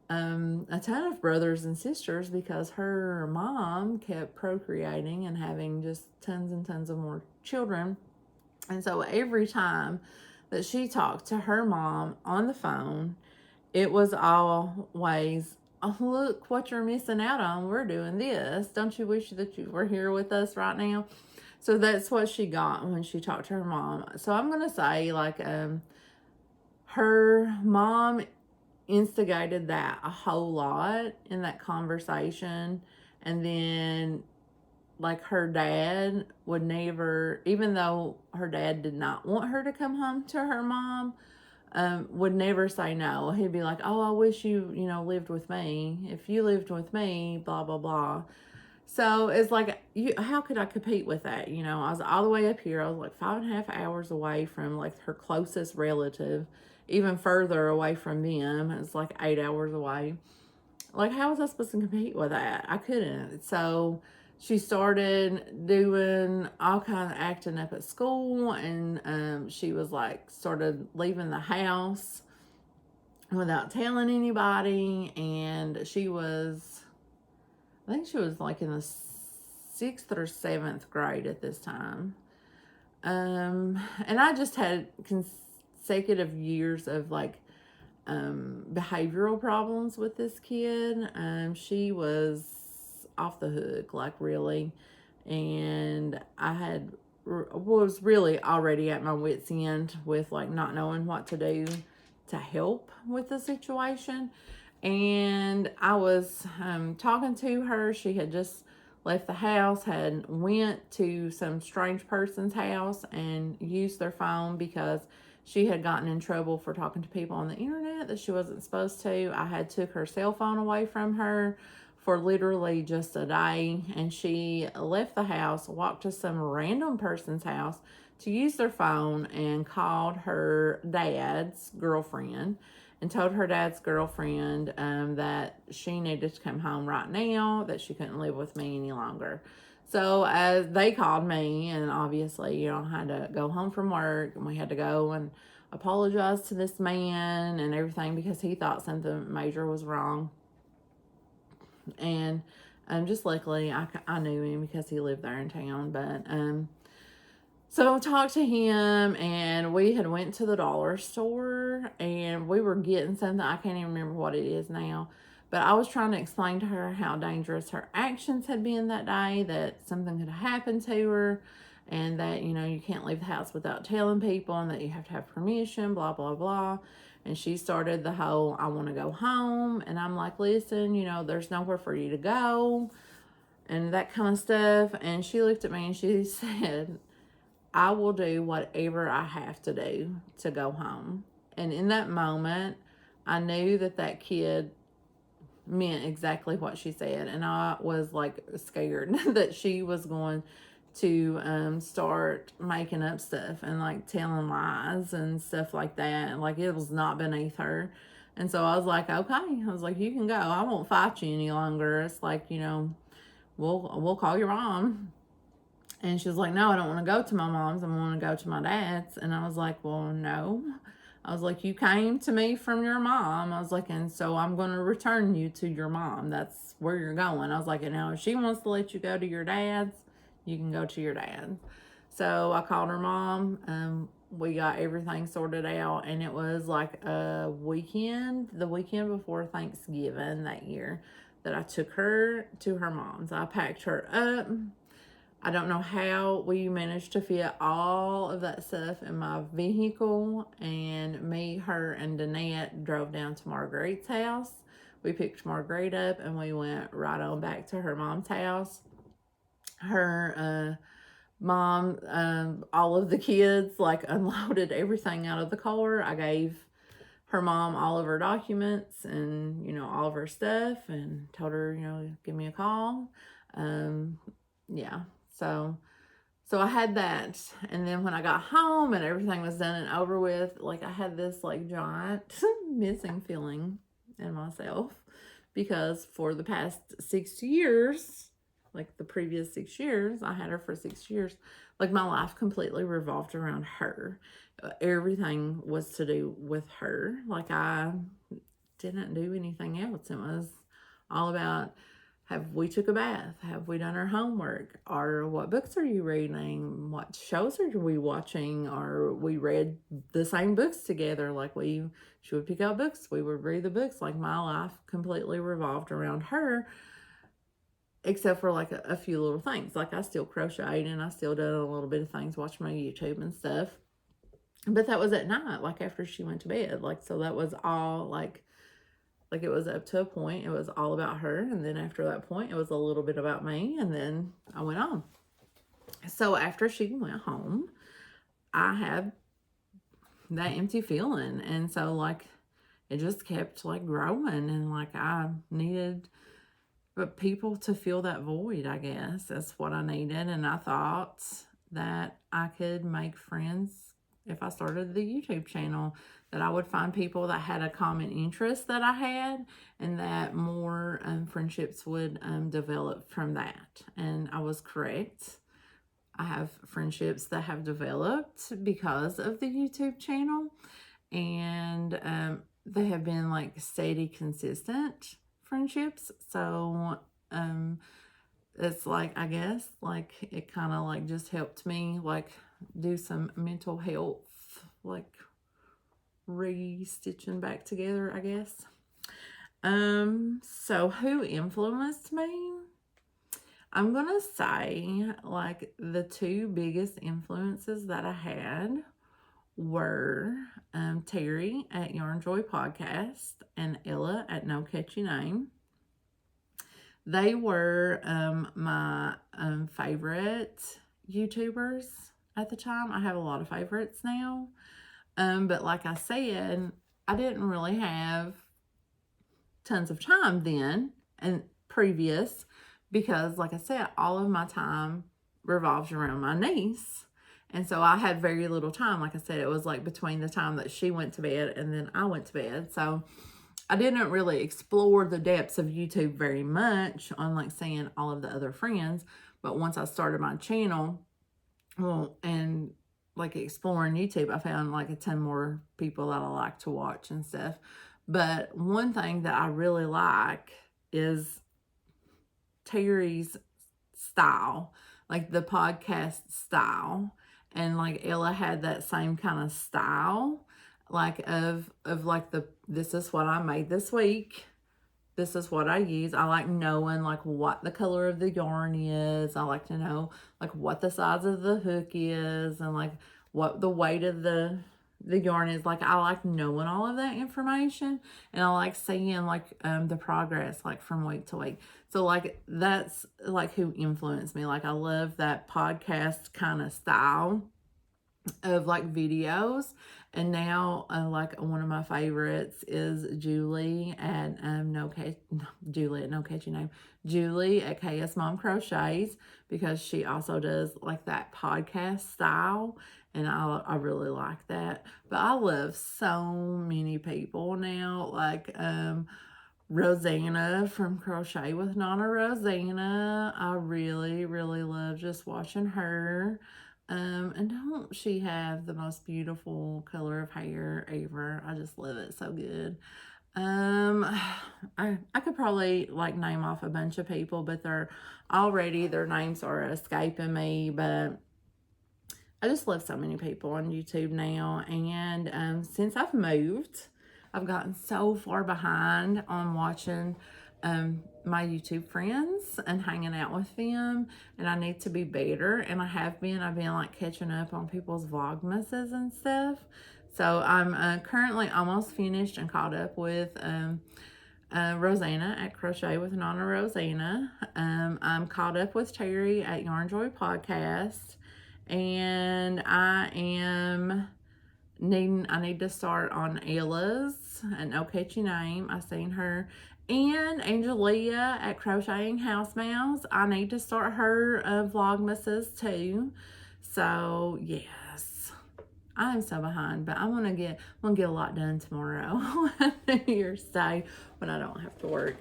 a ton of brothers and sisters because her mom kept procreating and having just tons and tons of more children. And so every time that she talked to her mom on the phone, it was always, oh, look what you're missing out on. We're doing this. Don't you wish that you were here with us right now? So that's what she got when she talked to her mom. So I'm going to say, like, her mom instigated that a whole lot in that conversation. And then, like, her dad would never, even though her dad did not want her to come home to her mom, would never say no. He'd be like, oh, I wish you, lived with me. If you lived with me, blah, blah, blah. So it's like, how could I compete with that? I was all the way up here. I was like 5.5 hours away from like her closest relative, even further away from them. It's like 8 hours away. Like, how was I supposed to compete with that? I couldn't. So she started doing all kind of acting up at school, and she was like started leaving the house without telling anybody. And I think she was like in the 6th or 7th grade at this time. And I just had consecutive years of like behavioral problems with this kid. She was off the hook, like, really. And I was really already at my wit's end with like not knowing what to do to help with the situation. And I was talking to her. She had just left the house, had went to some strange person's house and used their phone because she had gotten in trouble for talking to people on the internet that she wasn't supposed to. I had took her cell phone away from her for literally just a day, and she left the house, walked to some random person's house to use their phone, and called her dad's girlfriend and told her dad's girlfriend that she needed to come home right now, that she couldn't live with me any longer. So as they called me, and obviously, I had to go home from work, and we had to go and apologize to this man and everything because he thought something major was wrong. And just luckily, I knew him because he lived there in town. But so I talked to him, and we had went to the dollar store, and we were getting something. I can't even remember what it is now. But I was trying to explain to her how dangerous her actions had been that day, that something could happen to her, and that, you can't leave the house without telling people, and that you have to have permission, blah, blah, blah. And she started the whole, I want to go home. And I'm like, listen, there's nowhere for you to go, and that kind of stuff. And she looked at me and she said, I will do whatever I have to do to go home. And in that moment, I knew that kid meant exactly what she said. And I was like scared that she was going to start making up stuff and like telling lies and stuff like that. Like, it was not beneath her. And so I was like, okay. I was like, you can go. I won't fight you any longer. It's like, we'll call your mom. And she was like, no, I don't want to go to my mom's. I want to go to my dad's. And I was like, well, no. I was like, you came to me from your mom. I was like, and so I'm going to return you to your mom. That's where you're going. I was like, and now if she wants to let you go to your dad's, you can go to your dad's. So I called her mom. We got everything sorted out. And it was like the weekend before Thanksgiving that year, that I took her to her mom's. I packed her up. I don't know how we managed to fit all of that stuff in my vehicle, and me, her, and Danette drove down to Marguerite's house. We picked Marguerite up, and we went right on back to her mom's house. Her mom, all of the kids, like, unloaded everything out of the car. I gave her mom all of her documents and, all of her stuff, and told her, give me a call. Yeah. So I had that. And then when I got home and everything was done and over with, like, I had this like giant missing feeling in myself, because for the past 6 years, like the previous 6 years, I had her for 6 years, like my life completely revolved around her. Everything was to do with her. Like I didn't do anything else. It was all about, have we took a bath? Have we done our homework? Or what books are you reading? What shows are we watching? Or we read the same books together. Like she would pick out books. We would read the books. Like my life completely revolved around her, except for like a few little things. Like I still crocheted and I still did a little bit of things, watch my YouTube and stuff. But that was at night, like after she went to bed. Like, so that was all like it was up to a point. It was all about her. And then after that point, it was a little bit about me. And then I went on. So after she went home, I had that empty feeling. And so like, it just kept like growing. And like, I needed people to fill that void, I guess. That's what I needed. And I thought that I could make friends if I started the YouTube channel, that I would find people that had a common interest that I had, and that more friendships would develop from that. And I was correct. I have friendships that have developed because of the YouTube channel, and they have been like steady, consistent friendships. So it's like, I guess like it kind of like just helped me like do some mental health, like re-stitching back together, I guess. So who influenced me? I'm gonna say like the two biggest influences that I had were Terry at Yarn Joy Podcast and Ella at No Catchy Name. They were my favorite YouTubers at the time. I have a lot of favorites now. But like I said, I didn't really have tons of time then and previous, because like I said, all of my time revolves around my niece. And so I had very little time. Like I said, it was like between the time that she went to bed and then I went to bed. So I didn't really explore the depths of YouTube very much on like seeing all of the other friends. But once I started my channel, well, and like exploring YouTube, I found like a ton more people that I like to watch and stuff. But one thing that I really like is Terry's style, like the podcast style. And like Ella had that same kind of style, like of like this is what I made this week. This is what I use. I like knowing like what the color of the yarn is. I like to know like what the size of the hook is and like what the weight of the yarn is. Like I like knowing all of that information, and I like seeing like the progress like from week to week. So like that's like who influenced me. Like I love that podcast kind of style of like videos. And now like one of my favorites is Julie at Julie at KS Mom Crochets, because she also does like that podcast style, and I really like that. But I love so many people now, like Rosanna from Crochet with Nana Rosanna. I really, really love just watching her. And don't she have the most beautiful color of hair ever? I just love it so good. I could probably like name off a bunch of people, but their names are escaping me. But I just love so many people on YouTube now. And since I've moved, I've gotten so far behind on watching my YouTube friends and hanging out with them, and I need to be better. And I've been like catching up on people's vlogmases and stuff. So I'm currently almost finished and caught up with Rosanna at Crochet with Nana Rosanna. I'm caught up with Terry at Yarn Joy Podcast, and I need to start on Ella's and No Catchy Name. I seen her. And Angelia at Crocheting House Mouse. I need to start her vlogmases too. So yes, I'm so behind, but I'm gonna get a lot done tomorrow. New Year's Day when I don't have to work.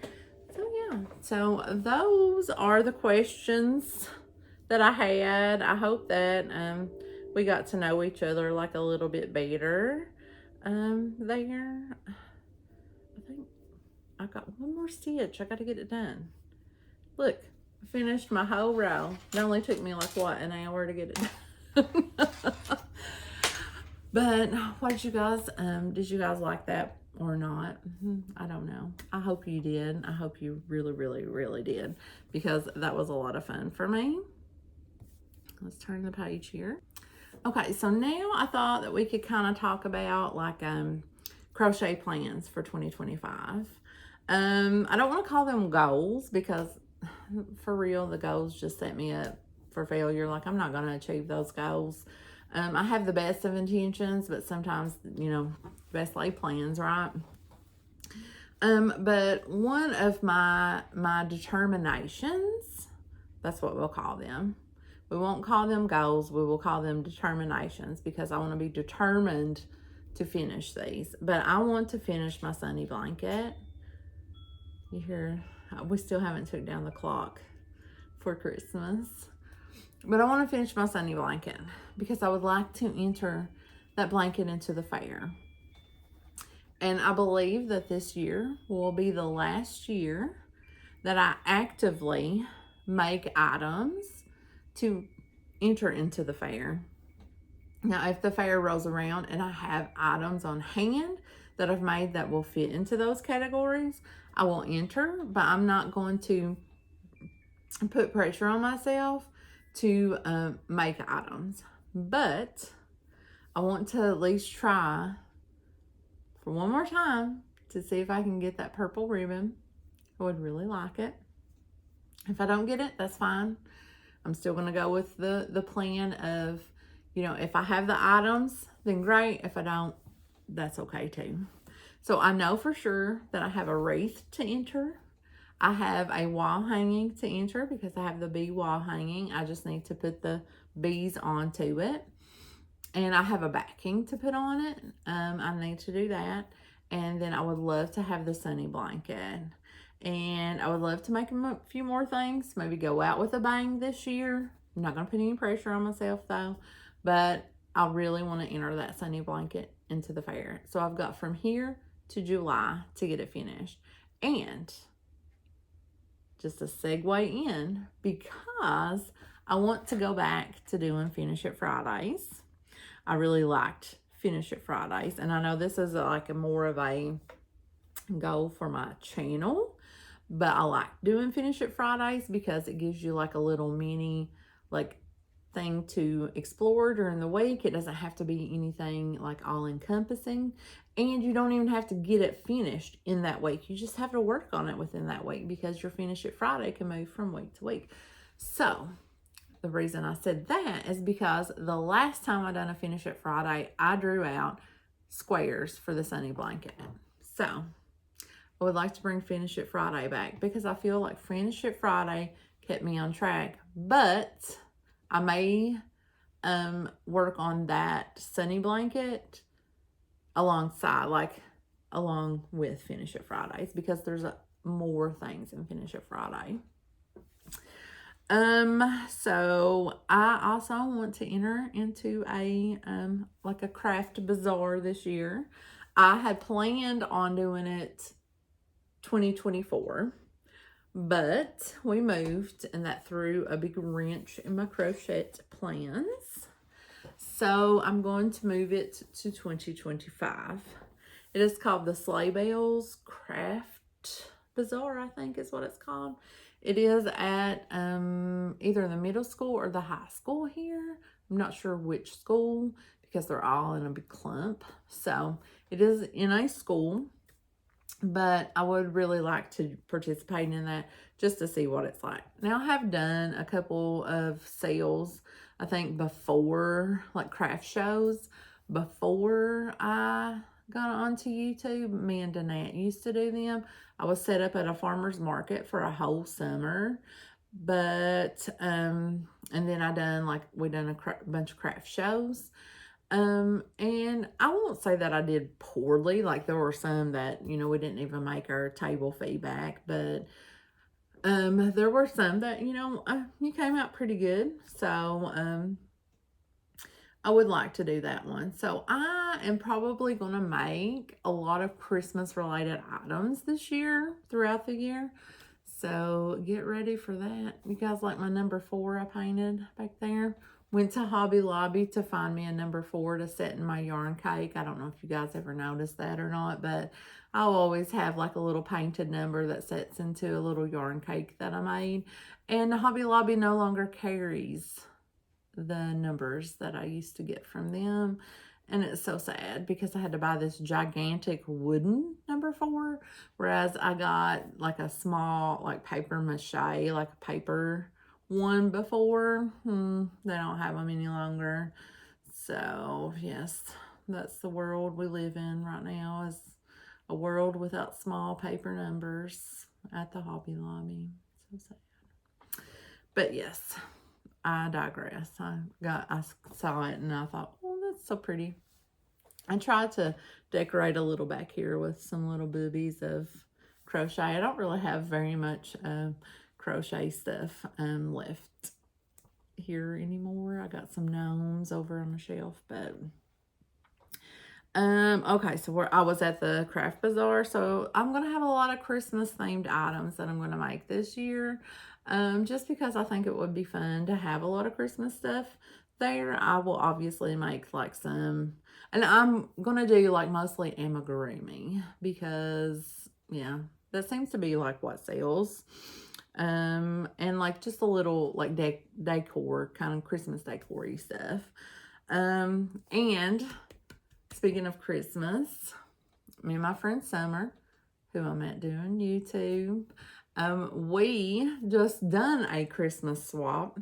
So yeah, so those are the questions that I had. I hope that we got to know each other like a little bit better there. I think I got one more stitch. I got to get it done. Look, I finished my whole row. It only took me like what, an hour to get it done. But what did you guys like that or not? I don't know. I hope you did. I hope you really, really, really did, because that was a lot of fun for me. Let's turn the page here. Okay, so now I thought that we could kind of talk about like crochet plans for 2025. I don't want to call them goals, because for real, the goals just set me up for failure. Like, I'm not going to achieve those goals. I have the best of intentions, but sometimes, you know, best laid plans, right? But one of my determinations, that's what we'll call them. We won't call them goals. We will call them determinations, because I want to be determined to finish these. But I want to finish my sunny blanket. You hear, we still haven't took down the clock for Christmas. But I want to finish my sunny blanket, because I would like to enter that blanket into the fair. And I believe that this year will be the last year that I actively make items to enter into the fair. Now, if the fair rolls around and I have items on hand that I've made that will fit into those categories, I will enter, but I'm not going to put pressure on myself to make items. But I want to at least try for one more time to see if I can get that purple ribbon. I would really like it. If I don't get it, that's fine. I'm still going to go with the plan of, you know, if I have the items, then great. If I don't, that's okay too. So I know for sure that I have a wreath to enter. I have a wall hanging to enter, because I have the bee wall hanging. I just need to put the bees onto it. And I have a backing to put on it. I need to do that. And then I would love to have the sunny blanket. And I would love to make a few more things. Maybe go out with a bang this year. I'm not going to put any pressure on myself though. But I really want to enter that sunny blanket into the fair. So I've got from here to July to get it finished. And just a segue in, because I want to go back to doing Finish It Fridays. I really liked Finish It Fridays. And I know this is like a more of a goal for my channel, but I like doing Finish It Fridays because it gives you like a little mini like thing to explore during the week. It doesn't have to be anything like all encompassing, and you don't even have to get it finished in that week. You just have to work on it within that week, because your Finish It Friday can move from week to week. So the reason I said that is because the last time I done a Finish It Friday, I drew out squares for the sunny blanket. So I would like to bring Finish It Friday back, because I feel like Finish It Friday kept me on track. But I may work on that sunny blanket alongside, like along with Finish It Fridays, because there's more things in Finish It Friday. So I also want to enter into a like a craft bazaar this year. I had planned on doing it 2024, but we moved, and that threw a big wrench in my crochet plans. So I'm going to move it to 2025. It is called the Sleigh Bells Craft Bazaar, I think is what it's called. It is at either the middle school or the high school here. I'm not sure which school, because they're all in a big clump. So it is in a school, but I would really like to participate in that just to see what it's like. Now, I have done a couple of sales, I think before, like craft shows, before I got onto YouTube. Me and Danette used to do them. I was set up at a farmer's market for a whole summer, but and then we done a bunch of craft shows. And I won't say that I did poorly. Like there were some that, we didn't even make our table feedback, but there were some that, you came out pretty good. So, I would like to do that one. So I am probably going to make a lot of Christmas related items this year, throughout the year. So get ready for that. You guys like my number 4 I painted back there? Went to Hobby Lobby to find me a number 4 to set in my yarn cake. I don't know if you guys ever noticed that or not, but I'll always have like a little painted number that sets into a little yarn cake that I made. And Hobby Lobby no longer carries the numbers that I used to get from them. And it's so sad because I had to buy this gigantic wooden number 4, whereas I got like a small, like paper mache, like a paper one before. They don't have them any longer. So yes, that's the world we live in right now, is a world without small paper numbers at the Hobby Lobby. So sad. But yes, I digress. I saw it and I thought, oh, that's so pretty. I tried to decorate a little back here with some little boobies of crochet. I don't really have very much crochet stuff left here anymore. I got some gnomes over on the shelf, but okay, so I was at the craft bazaar, so I'm gonna have a lot of Christmas themed items that I'm gonna make this year. Just because I think it would be fun to have a lot of Christmas stuff there. I will obviously make like some, and I'm gonna do like mostly amigurumi because yeah, that seems to be like what sells. And like just a little like decor, kind of Christmas decor-y stuff. And speaking of Christmas, me and my friend Summer, who I met doing YouTube, we just done a Christmas swap,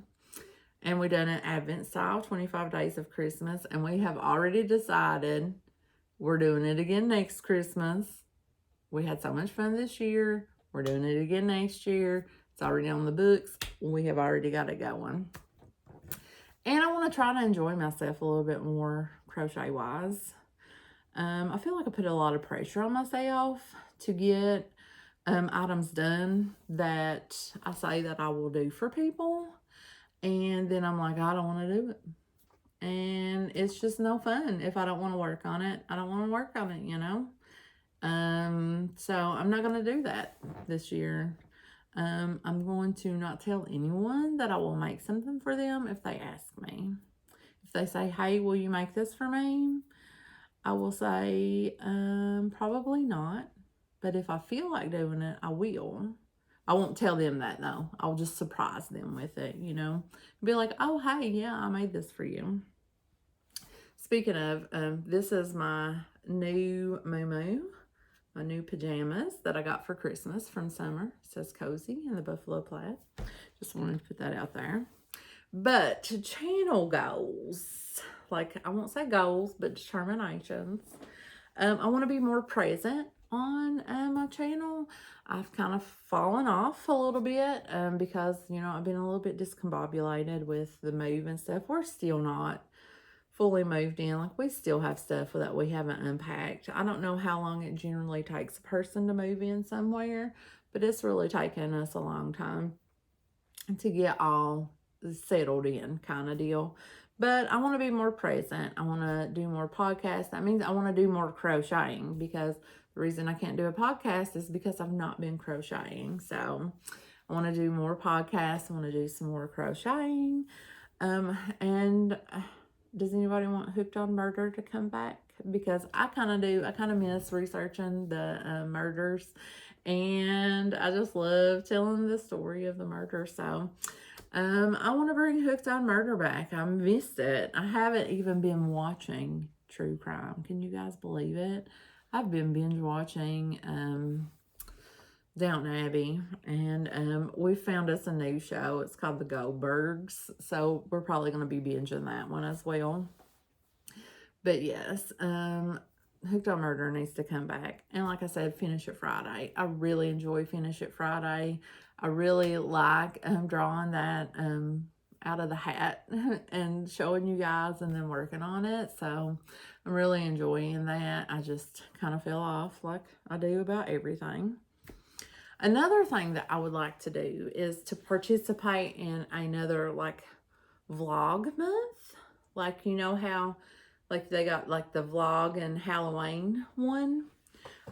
and we done an Advent style 25 days of Christmas, and we have already decided we're doing it again next Christmas. We had so much fun this year. We're doing it again next year. It's already on the books. We have already got it going. And I want to try to enjoy myself a little bit more crochet-wise. I feel like I put a lot of pressure on myself to get items done that I say that I will do for people. And then I'm like, I don't want to do it. And it's just no fun. If I don't want to work on it, I don't want to work on it, So I'm not going to do that this year. I'm going to not tell anyone that I will make something for them if they ask me. If they say, hey, will you make this for me? I will say, probably not. But if I feel like doing it, I will. I won't tell them that, though. I'll just surprise them with it, Be like, oh, hey, yeah, I made this for you. Speaking of, this is my new moo-moo, my new pajamas that I got for Christmas from Summer. It says Cozy in the buffalo plaid. Just wanted to put that out there. But to channel goals, like I won't say goals, but determinations. I want to be more present on my channel. I've kind of fallen off a little bit because, I've been a little bit discombobulated with the move and stuff. We're still not fully moved in. Like we still have stuff that we haven't unpacked. I don't know how long it generally takes a person to move in somewhere, but it's really taken us a long time to get all settled in kind of deal. But I want to be more present. I want to do more podcasts. That means I want to do more crocheting, because the reason I can't do a podcast is because I've not been crocheting. So I want to do more podcasts. I want to do some more crocheting. And does anybody want Hooked on Murder to come back? Because I kind of do. I kind of miss researching the murders. And I just love telling the story of the murder. So I want to bring Hooked on Murder back. I missed it. I haven't even been watching true crime. Can you guys believe it? I've been binge watching Downton Abbey, and we found us a new show. It's called The Goldbergs, so we're probably going to be binging that one as well. But yes, Hooked on Murder needs to come back. And like I said, Finish It Friday. I really enjoy Finish It Friday. I really like drawing that out of the hat and showing you guys and then working on it. So I'm really enjoying that. I just kind of fell off like I do about everything. Another thing that I would like to do is to participate in another like vlog month. Like, you know how like they got like the vlog and Halloween one.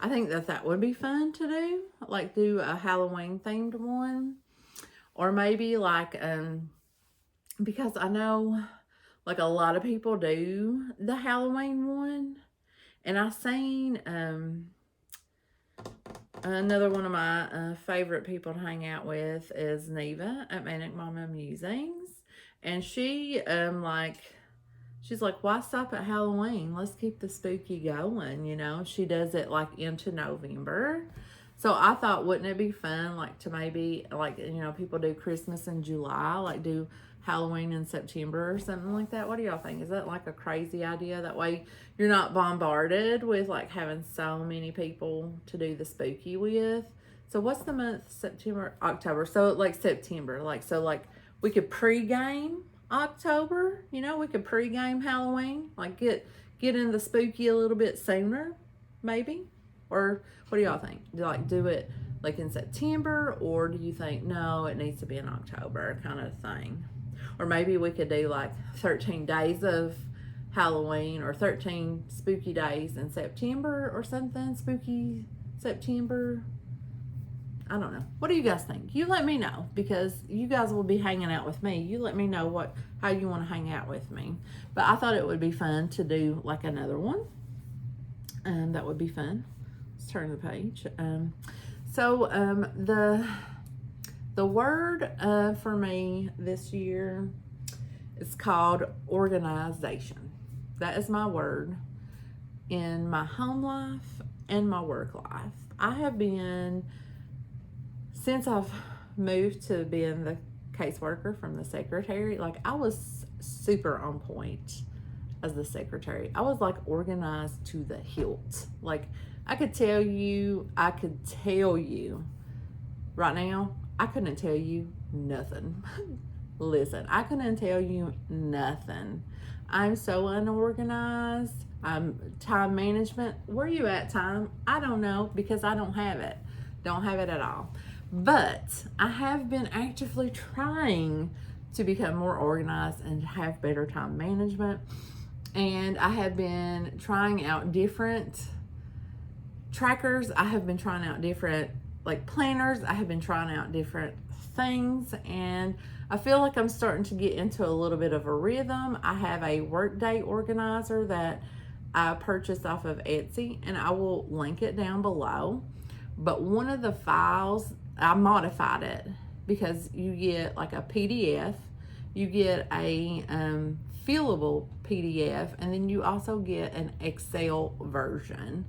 I think that that would be fun to do. Like do a Halloween themed one. Or maybe like because I know like a lot of people do the Halloween one. And I seen another one of my favorite people to hang out with is Neva at Manic Mama Musings. And she she's like, why stop at Halloween? Let's keep the spooky going, you know. She does it like into November. So I thought, wouldn't it be fun like to maybe like, you know, people do Christmas in July, like do Halloween in September or something like that. What do y'all think? Is that like a crazy idea? That way you're not bombarded with like having so many people to do the spooky with. So what's the month? September, October. So like September, like, so like we could pre-game October, you know, we could pre-game Halloween, like get in the spooky a little bit sooner, maybe. Or what do y'all think? Do it like in September, or do you think no, it needs to be in October kind of thing? Or maybe we could do like 13 days of Halloween or 13 spooky days in September or something. Spooky September. I don't know. What do you guys think? You let me know, because you guys will be hanging out with me. You let me know how you want to hang out with me. But I thought it would be fun to do like another one. And that would be fun. Let's turn the page. The word for me this year is called organization. That is my word in my home life and my work life. I have been, since I've moved to being the caseworker from the secretary, like I was super on point as the secretary. I was like organized to the hilt. Like I could tell you right now, I couldn't tell you nothing. Listen, I couldn't tell you nothing. I'm so unorganized. I'm time management. Where you at, time? I don't know, because I don't have it. Don't have it at all. But I have been actively trying to become more organized and have better time management. And I have been trying out different trackers. I have been trying out different like planners. I have been trying out different things, and I feel like I'm starting to get into a little bit of a rhythm. I have a workday organizer that I purchased off of Etsy, and I will link it down below. But one of the files, I modified it because you get like a PDF, you get a fillable PDF, and then you also get an Excel version.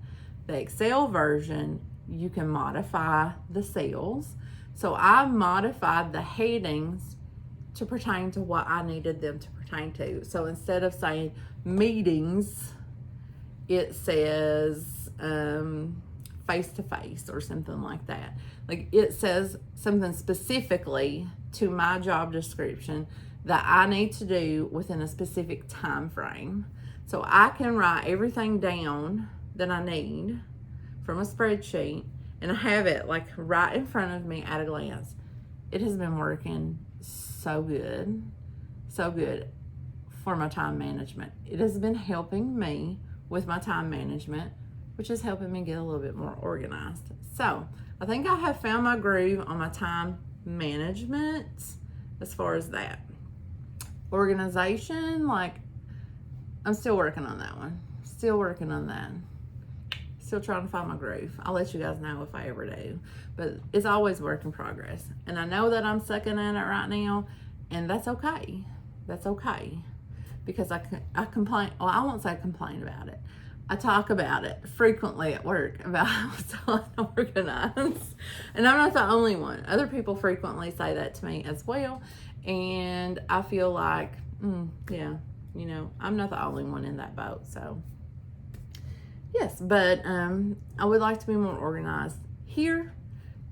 The Excel version, you can modify the cells. So I modified the headings to pertain to what I needed them to pertain to. So instead of saying meetings, it says face-to-face or something like that. Like it says something specifically to my job description that I need to do within a specific time frame. So I can write everything down that I need from a spreadsheet, and I have it like right in front of me at a glance. It has been working so good for my time management. It has been helping me with my time management, which is helping me get a little bit more organized. So I think I have found my groove on my time management as far as that. Organization, like I'm still working on that one. Still working on that. Still trying to find my groove. I'll let you guys know if I ever do. But it's always work in progress. And I know that I'm sucking at it right now, and that's okay. That's okay. Because I complain, well, I won't say complain about it. I talk about it frequently at work about how so unorganized. And I'm not the only one. Other people frequently say that to me as well. And I feel like, yeah, you know, I'm not the only one in that boat. So, yes, but I would like to be more organized here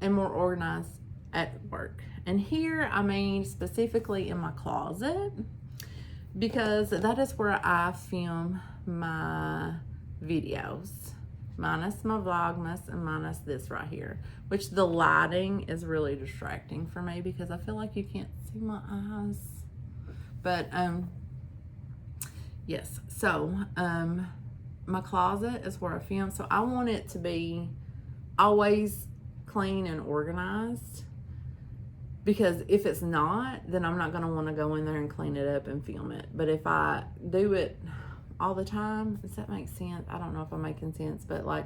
and more organized at work And here, I mean specifically in my closet, because that is where I film my videos, minus my Vlogmas and minus this right here, which the lighting is really distracting for me because I feel like you can't see my eyes. But yes, so my closet is where I film, so I want it to be always clean and organized, because if it's not, then I'm not going to want to go in there and clean it up and film it. But if I do it all the time, does that make sense? I don't know if I'm making sense, but like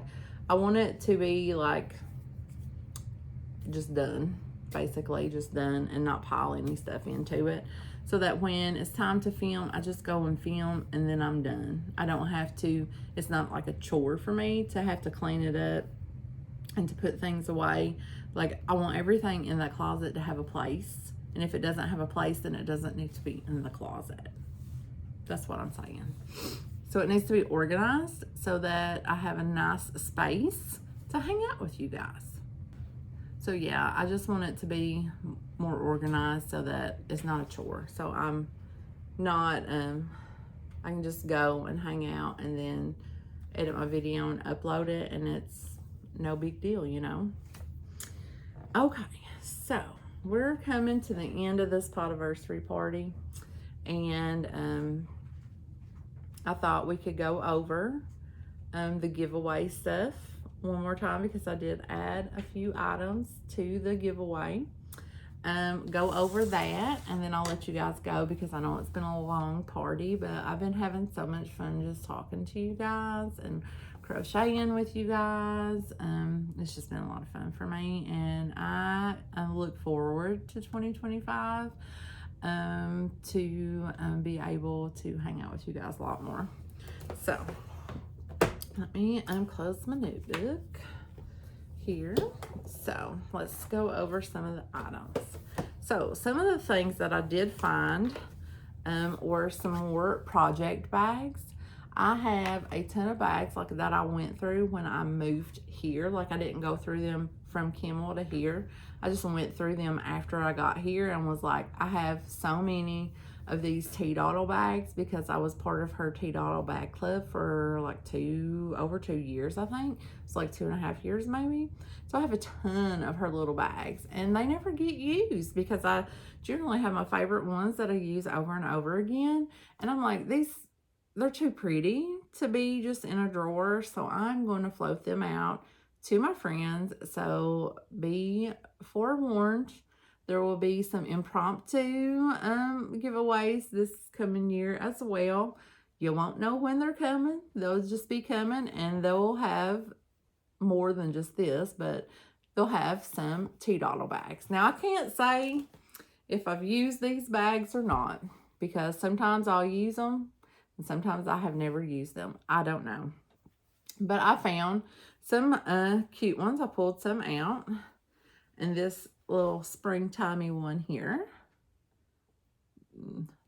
I want it to be like just done, basically just done, and not pile any stuff into it, so that when it's time to film, I just go and film and then I'm done. I don't have to, it's not like a chore for me to have to clean it up and to put things away. Like, I want everything in that closet to have a place, and if it doesn't have a place, then it doesn't need to be in the closet. That's what I'm saying. So it needs to be organized so that I have a nice space to hang out with you guys. So yeah, I just want it to be more organized so that it's not a chore. So I'm not, I can just go and hang out and then edit my video and upload it, and it's no big deal, you know? Okay, so we're coming to the end of this Podiversary party, and I thought we could go over the giveaway stuff one more time, because I did add a few items to the giveaway. Go over that, and then I'll let you guys go, because I know it's been a long party, but I've been having so much fun just talking to you guys and crocheting with you guys. It's just been a lot of fun for me, and I look forward to 2025 to be able to hang out with you guys a lot more. So let me close my notebook here. So let's go over some of the items. So some of the things that I did find were some more project bags. I have a ton of bags like that I went through when I moved here. Like, I didn't go through them from Kimmel to here. I just went through them after I got here and was like, I have so many of these T-Dottle bags, because I was part of her T-Dottle bag club for like over 2 years, I think. It's like 2.5 years maybe. So I have a ton of her little bags, and they never get used because I generally have my favorite ones that I use over and over again. And I'm like, they're too pretty to be just in a drawer, so I'm going to float them out to my friends. So be forewarned, there will be some impromptu giveaways this coming year as well. You won't know when they're coming. They'll just be coming, and they'll have more than just this, but they'll have some T-Dottle bags. Now, I can't say if I've used these bags or not, because sometimes I'll use them and sometimes I have never used them. I don't know. But I found some cute ones. I pulled some out. And this little springtimey one here.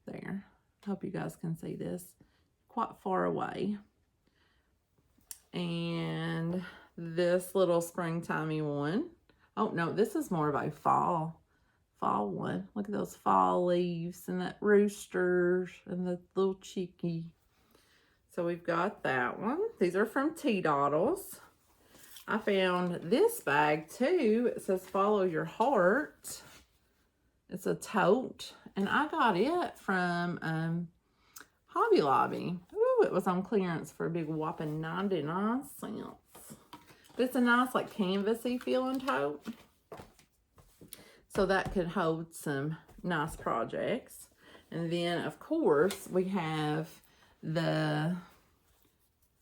There. Hope you guys can see this. Quite far away. And this little springtimey one. Oh, no, this is more of a fall one. Look at those fall leaves and that rooster and the little chickie. So we've got that one. These are from T-Dottles. I found this bag too. It says follow your heart. It's a tote, and I got it from Hobby Lobby. Ooh, it was on clearance for a big whopping 99 cents. But it's a nice like canvasy feeling tote. So that could hold some nice projects. And then, of course, we have the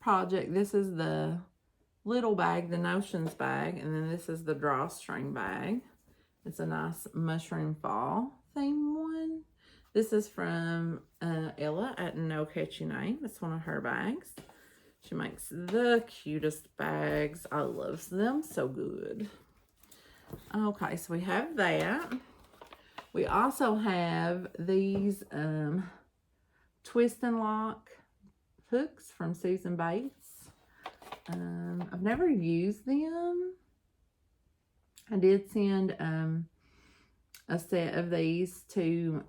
project. This is the little bag, the Notions bag. And then this is the drawstring bag. It's a nice mushroom fall theme one. This is from Ella at No Catchy Name. It's one of her bags. She makes the cutest bags. I love them so good. Okay, so we have that. We also have these twist and lock hooks from Susan Bates. I've never used them. I did send a set of these to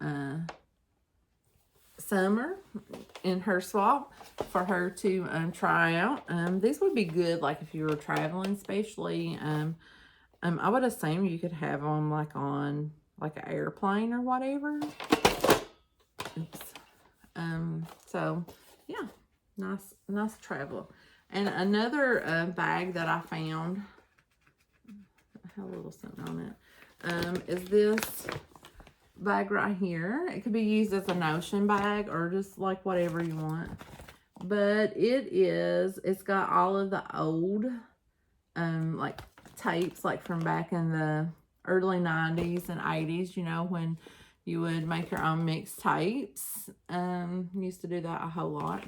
Summer in her swap for her to try out. These would be good like if you were traveling, especially. I would assume you could have them like on like an airplane or whatever. Oops. So yeah, nice travel. And another bag that I found, I have a little something on it, is this bag right here. It could be used as a notion bag or just like whatever you want. But it's got all of the old like tapes, like from back in the early 90s and 80s, you know, when you would make your own mixtapes. Used to do that a whole lot.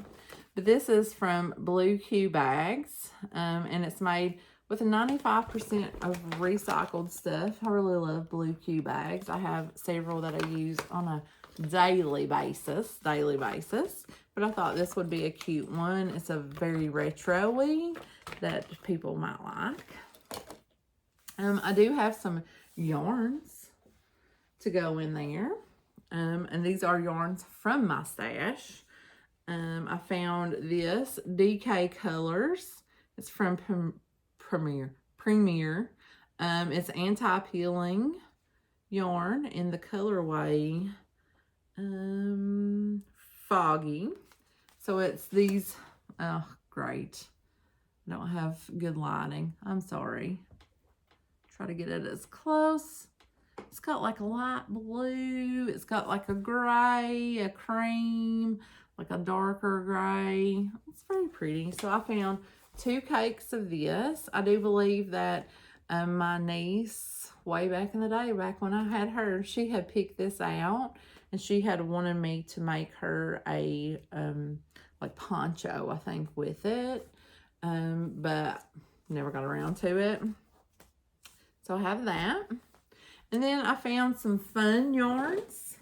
But this is from Blue Q Bags, and it's made with 95% of recycled stuff. I really love Blue Q Bags. I have several that I use on a daily basis, but I thought this would be a cute one. It's a very retro-y that people might like. I do have some yarns to go in there, and these are yarns from my stash. I found this DK Colors. It's from Premier. It's anti-peeling yarn in the colorway Foggy. So it's these, oh great, I don't have good lighting, I'm sorry. Try to get it as close. It's got like a light blue, it's got like a gray, a cream, like a darker gray. It's very pretty. So I found 2 cakes of this. I do believe that my niece, way back in the day, back when I had her, she had picked this out, and she had wanted me to make her a like poncho, I think, with it, but never got around to it. So I have that. And then I found some fun yarns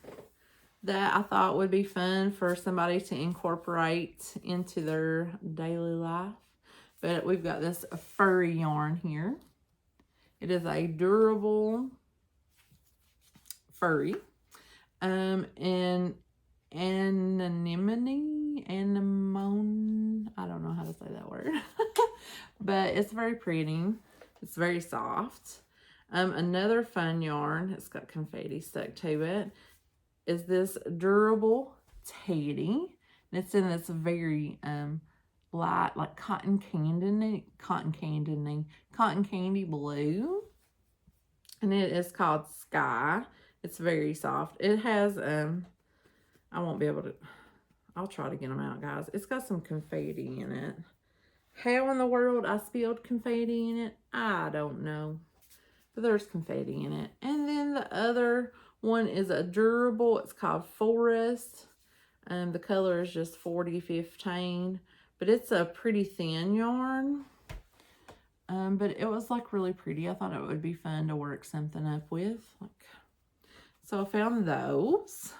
that I thought would be fun for somebody to incorporate into their daily life. But we've got this furry yarn here. It is a durable furry. And anemone, I don't know how to say that word. But it's very pretty. It's very soft. Another fun yarn, it's got confetti stuck to it, is this durable teddy. And it's in this very light, like cotton candy blue. And it is called Sky. It's very soft. It has, I won't be able to, I'll try to get them out, guys. It's got some confetti in it. How in the world I spilled confetti in it, I don't know. But there's confetti in it. And then the other one is a durable. It's called Forest. The color is just 4015. But it's a pretty thin yarn. But it was like really pretty. I thought it would be fun to work something up with. So I found those.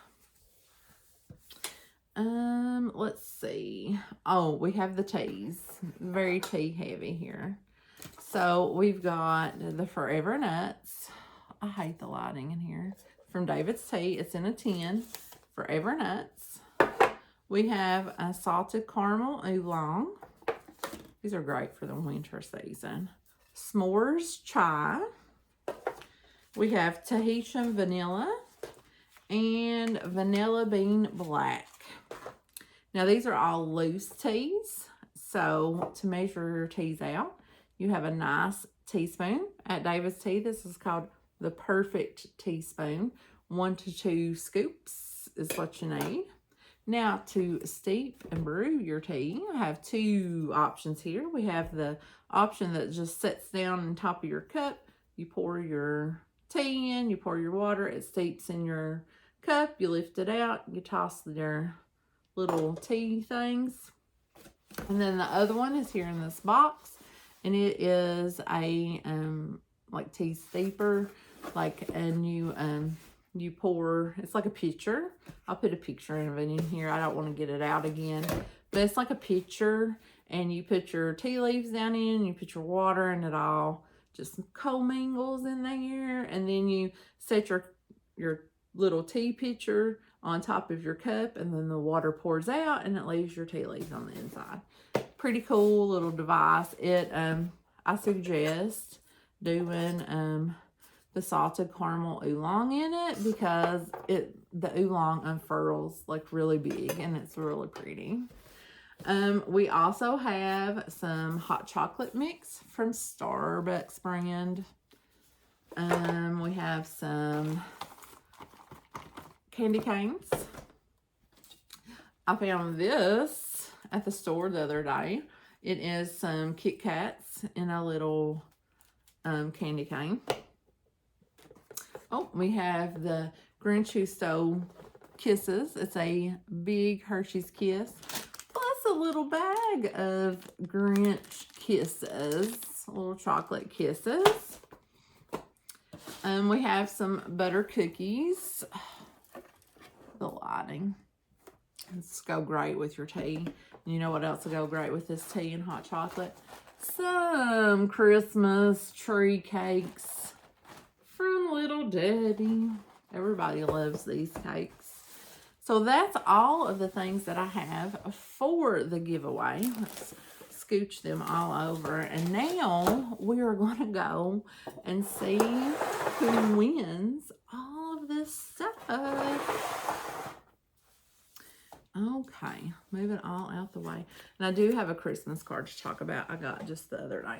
Let's see. Oh, we have the teas. Very tea heavy here. So we've got the Forever Nuts. I hate the lighting in here. From David's Tea. It's in a tin. Forever Nuts. We have a salted caramel oolong. These are great for the winter season. S'mores chai. We have Tahitian vanilla and vanilla bean black. Now these are all loose teas. So to measure your teas out, you have a nice teaspoon. At David's Tea, this is called the perfect teaspoon. 1 to 2 scoops is what you need. Now to steep and brew your tea, I have 2 options here. We have the option that just sets down on top of your cup. You pour your tea in, you pour your water, it steeps in your cup, you lift it out, you toss your little tea things. And then the other one is here in this box, and it is a like tea steeper, and you pour, it's like a pitcher. I'll put a picture of it in here. I don't want to get it out again, but it's like a pitcher, and you put your tea leaves down in, you put your water, and it all just co-mingles in there, and then you set your your little tea pitcher on top of your cup, and then the water pours out and it leaves your tea leaves on the inside. Pretty cool little device. It I suggest doing the salted caramel oolong in it because the oolong unfurls like really big and it's really pretty. We also have some hot chocolate mix from Starbucks brand. We have some candy canes. I found this at the store the other day. It is some Kit Kats in a little candy cane. Oh, we have the Grinch Who Stole Kisses. It's a big Hershey's Kiss. Plus a little bag of Grinch Kisses. Little chocolate kisses. We have some butter cookies. The lighting. This go great with your tea. You know what else will go great with this tea and hot chocolate? Some Christmas tree cakes from Little Debbie. Everybody loves these cakes. So that's all of the things that I have for the giveaway. Let's scooch them all over. And now we are going to go and see who wins all of this stuff. Okay, move it all out the way. And I do have a Christmas card to talk about I got just the other day.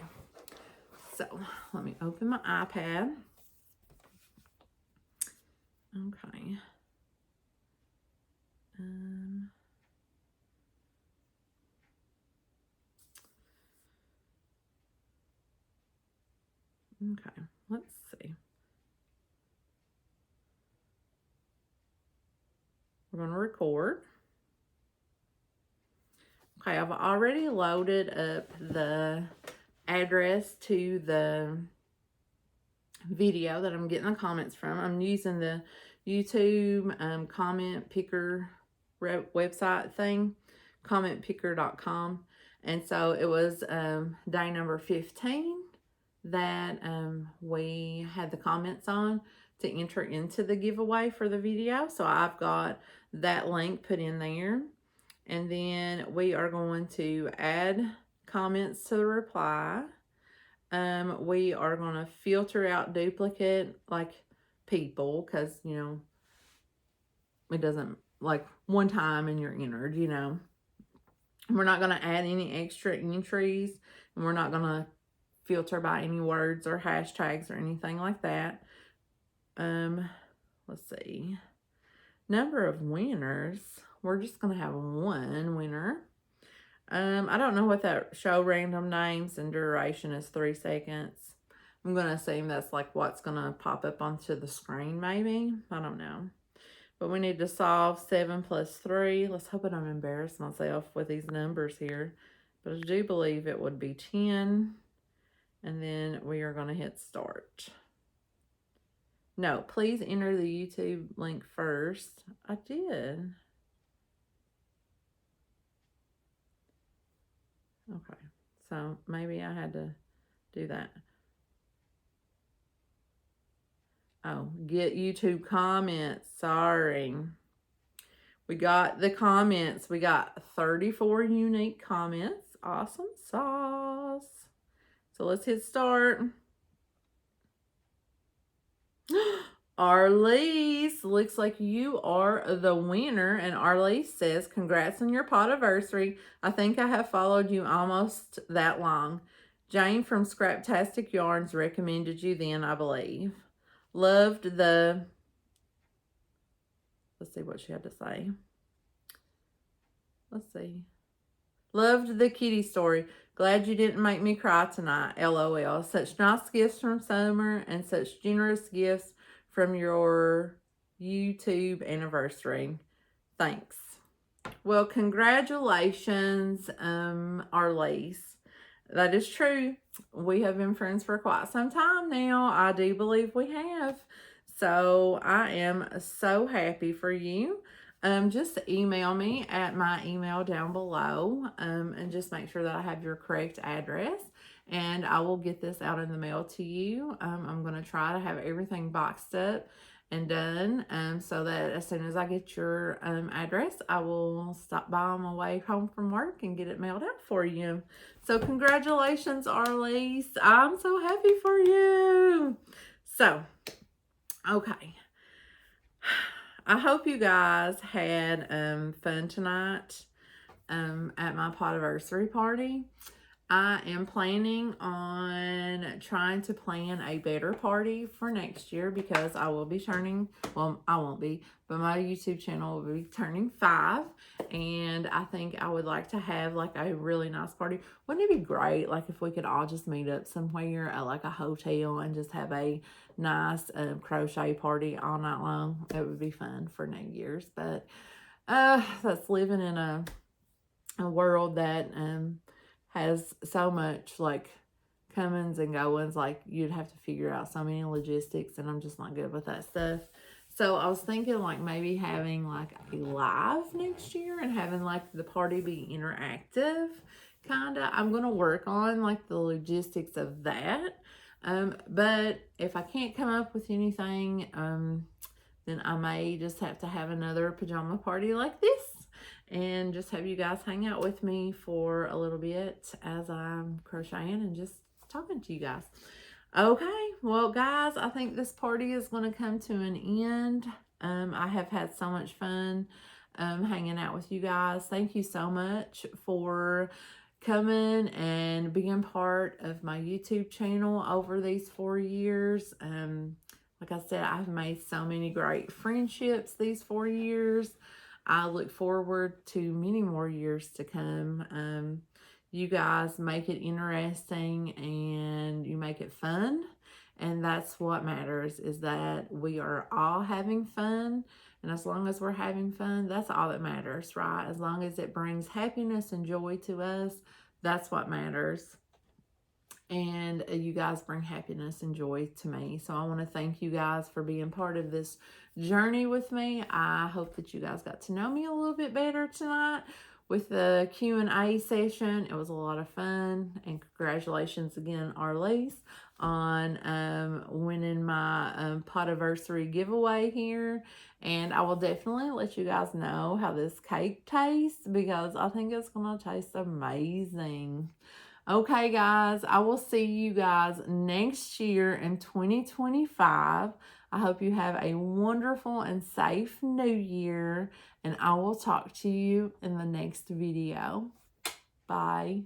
So, let me open my iPad. Okay. Okay, let's see. We're going to record. Okay, I've already loaded up the address to the video that I'm getting the comments from. I'm using the YouTube comment picker website thing, commentpicker.com. And so it was day number 15 that we had the comments on to enter into the giveaway for the video. So I've got that link put in there. And then we are going to add comments to the reply. We are going to filter out duplicate like people because, you know, it doesn't like one time and you're entered, you know. We're not going to add any extra entries, and we're not going to filter by any words or hashtags or anything like that. Let's see. Number of winners. We're just going to have one winner. I don't know what that show random names and duration is 3 seconds. I'm going to assume that's like what's going to pop up onto the screen maybe. I don't know. But we need to solve 7 plus 3. Let's hope I don't embarrass myself with these numbers here. But I do believe it would be 10. And then we are going to hit start. No, please enter the YouTube link first. I did. Okay, so maybe I had to do that. Oh, get YouTube comments. Sorry. We got the comments. We got 34 unique comments. Awesome sauce. So let's hit start. Arlise, looks like you are the winner. And Arlise says, congrats on your Podiversary. I think I have followed you almost that long. Jane from Scraptastic Yarns recommended you then, I believe. Loved the, let's see what she had to say. Let's see. Loved the kitty story. Glad you didn't make me cry tonight. LOL. Such nice gifts from Summer and such generous gifts from your YouTube anniversary. Thanks. Well, congratulations, Arlise. That is true. We have been friends for quite some time now. I do believe we have. So I am so happy for you. Just email me at my email down below and just make sure that I have your correct address, and I will get this out in the mail to you. I'm going to try to have everything boxed up and done, so that as soon as I get your address, I will stop by on my way home from work and get it mailed out for you. So congratulations, Arlise. I'm so happy for you. So, okay. I hope you guys had fun tonight at my Podiversary party. I am planning on trying to plan a better party for next year because I will be turning, well, I won't be, but my YouTube channel will be turning 5. And I think I would like to have like a really nice party. Wouldn't it be great, like, if we could all just meet up somewhere at like a hotel and just have a nice crochet party all night long? It would be fun for New Year's. But that's living in a world that has so much like comings and goings, like you'd have to figure out so many logistics, and I'm just not good with that stuff. So I was thinking like maybe having like a live next year and having like the party be interactive, kind of. I'm going to work on like the logistics of that. But if I can't come up with anything, then I may just have to have another pajama party like this and just have you guys hang out with me for a little bit as I'm crocheting and just talking to you guys. Okay, well guys, I think this party is going to come to an end. I have had so much fun hanging out with you guys. Thank you so much for coming and being part of my YouTube channel over these 4 years. Like I said, I've made so many great friendships these 4 years. I look forward to many more years to come. You guys make it interesting and you make it fun. And that's what matters, is that we are all having fun. And as long as we're having fun, that's all that matters, right? As long as it brings happiness and joy to us, that's what matters. And you guys bring happiness and joy to me. So I want to thank you guys for being part of this journey with me. I hope that you guys got to know me a little bit better tonight with the Q&A session. It was a lot of fun, and congratulations again, Arlise, on winning my Podiversary giveaway here. And I will definitely let you guys know how this cake tastes, because I think it's going to taste amazing. Okay, guys, I will see you guys next year in 2025. I hope you have a wonderful and safe new year, and I will talk to you in the next video. Bye.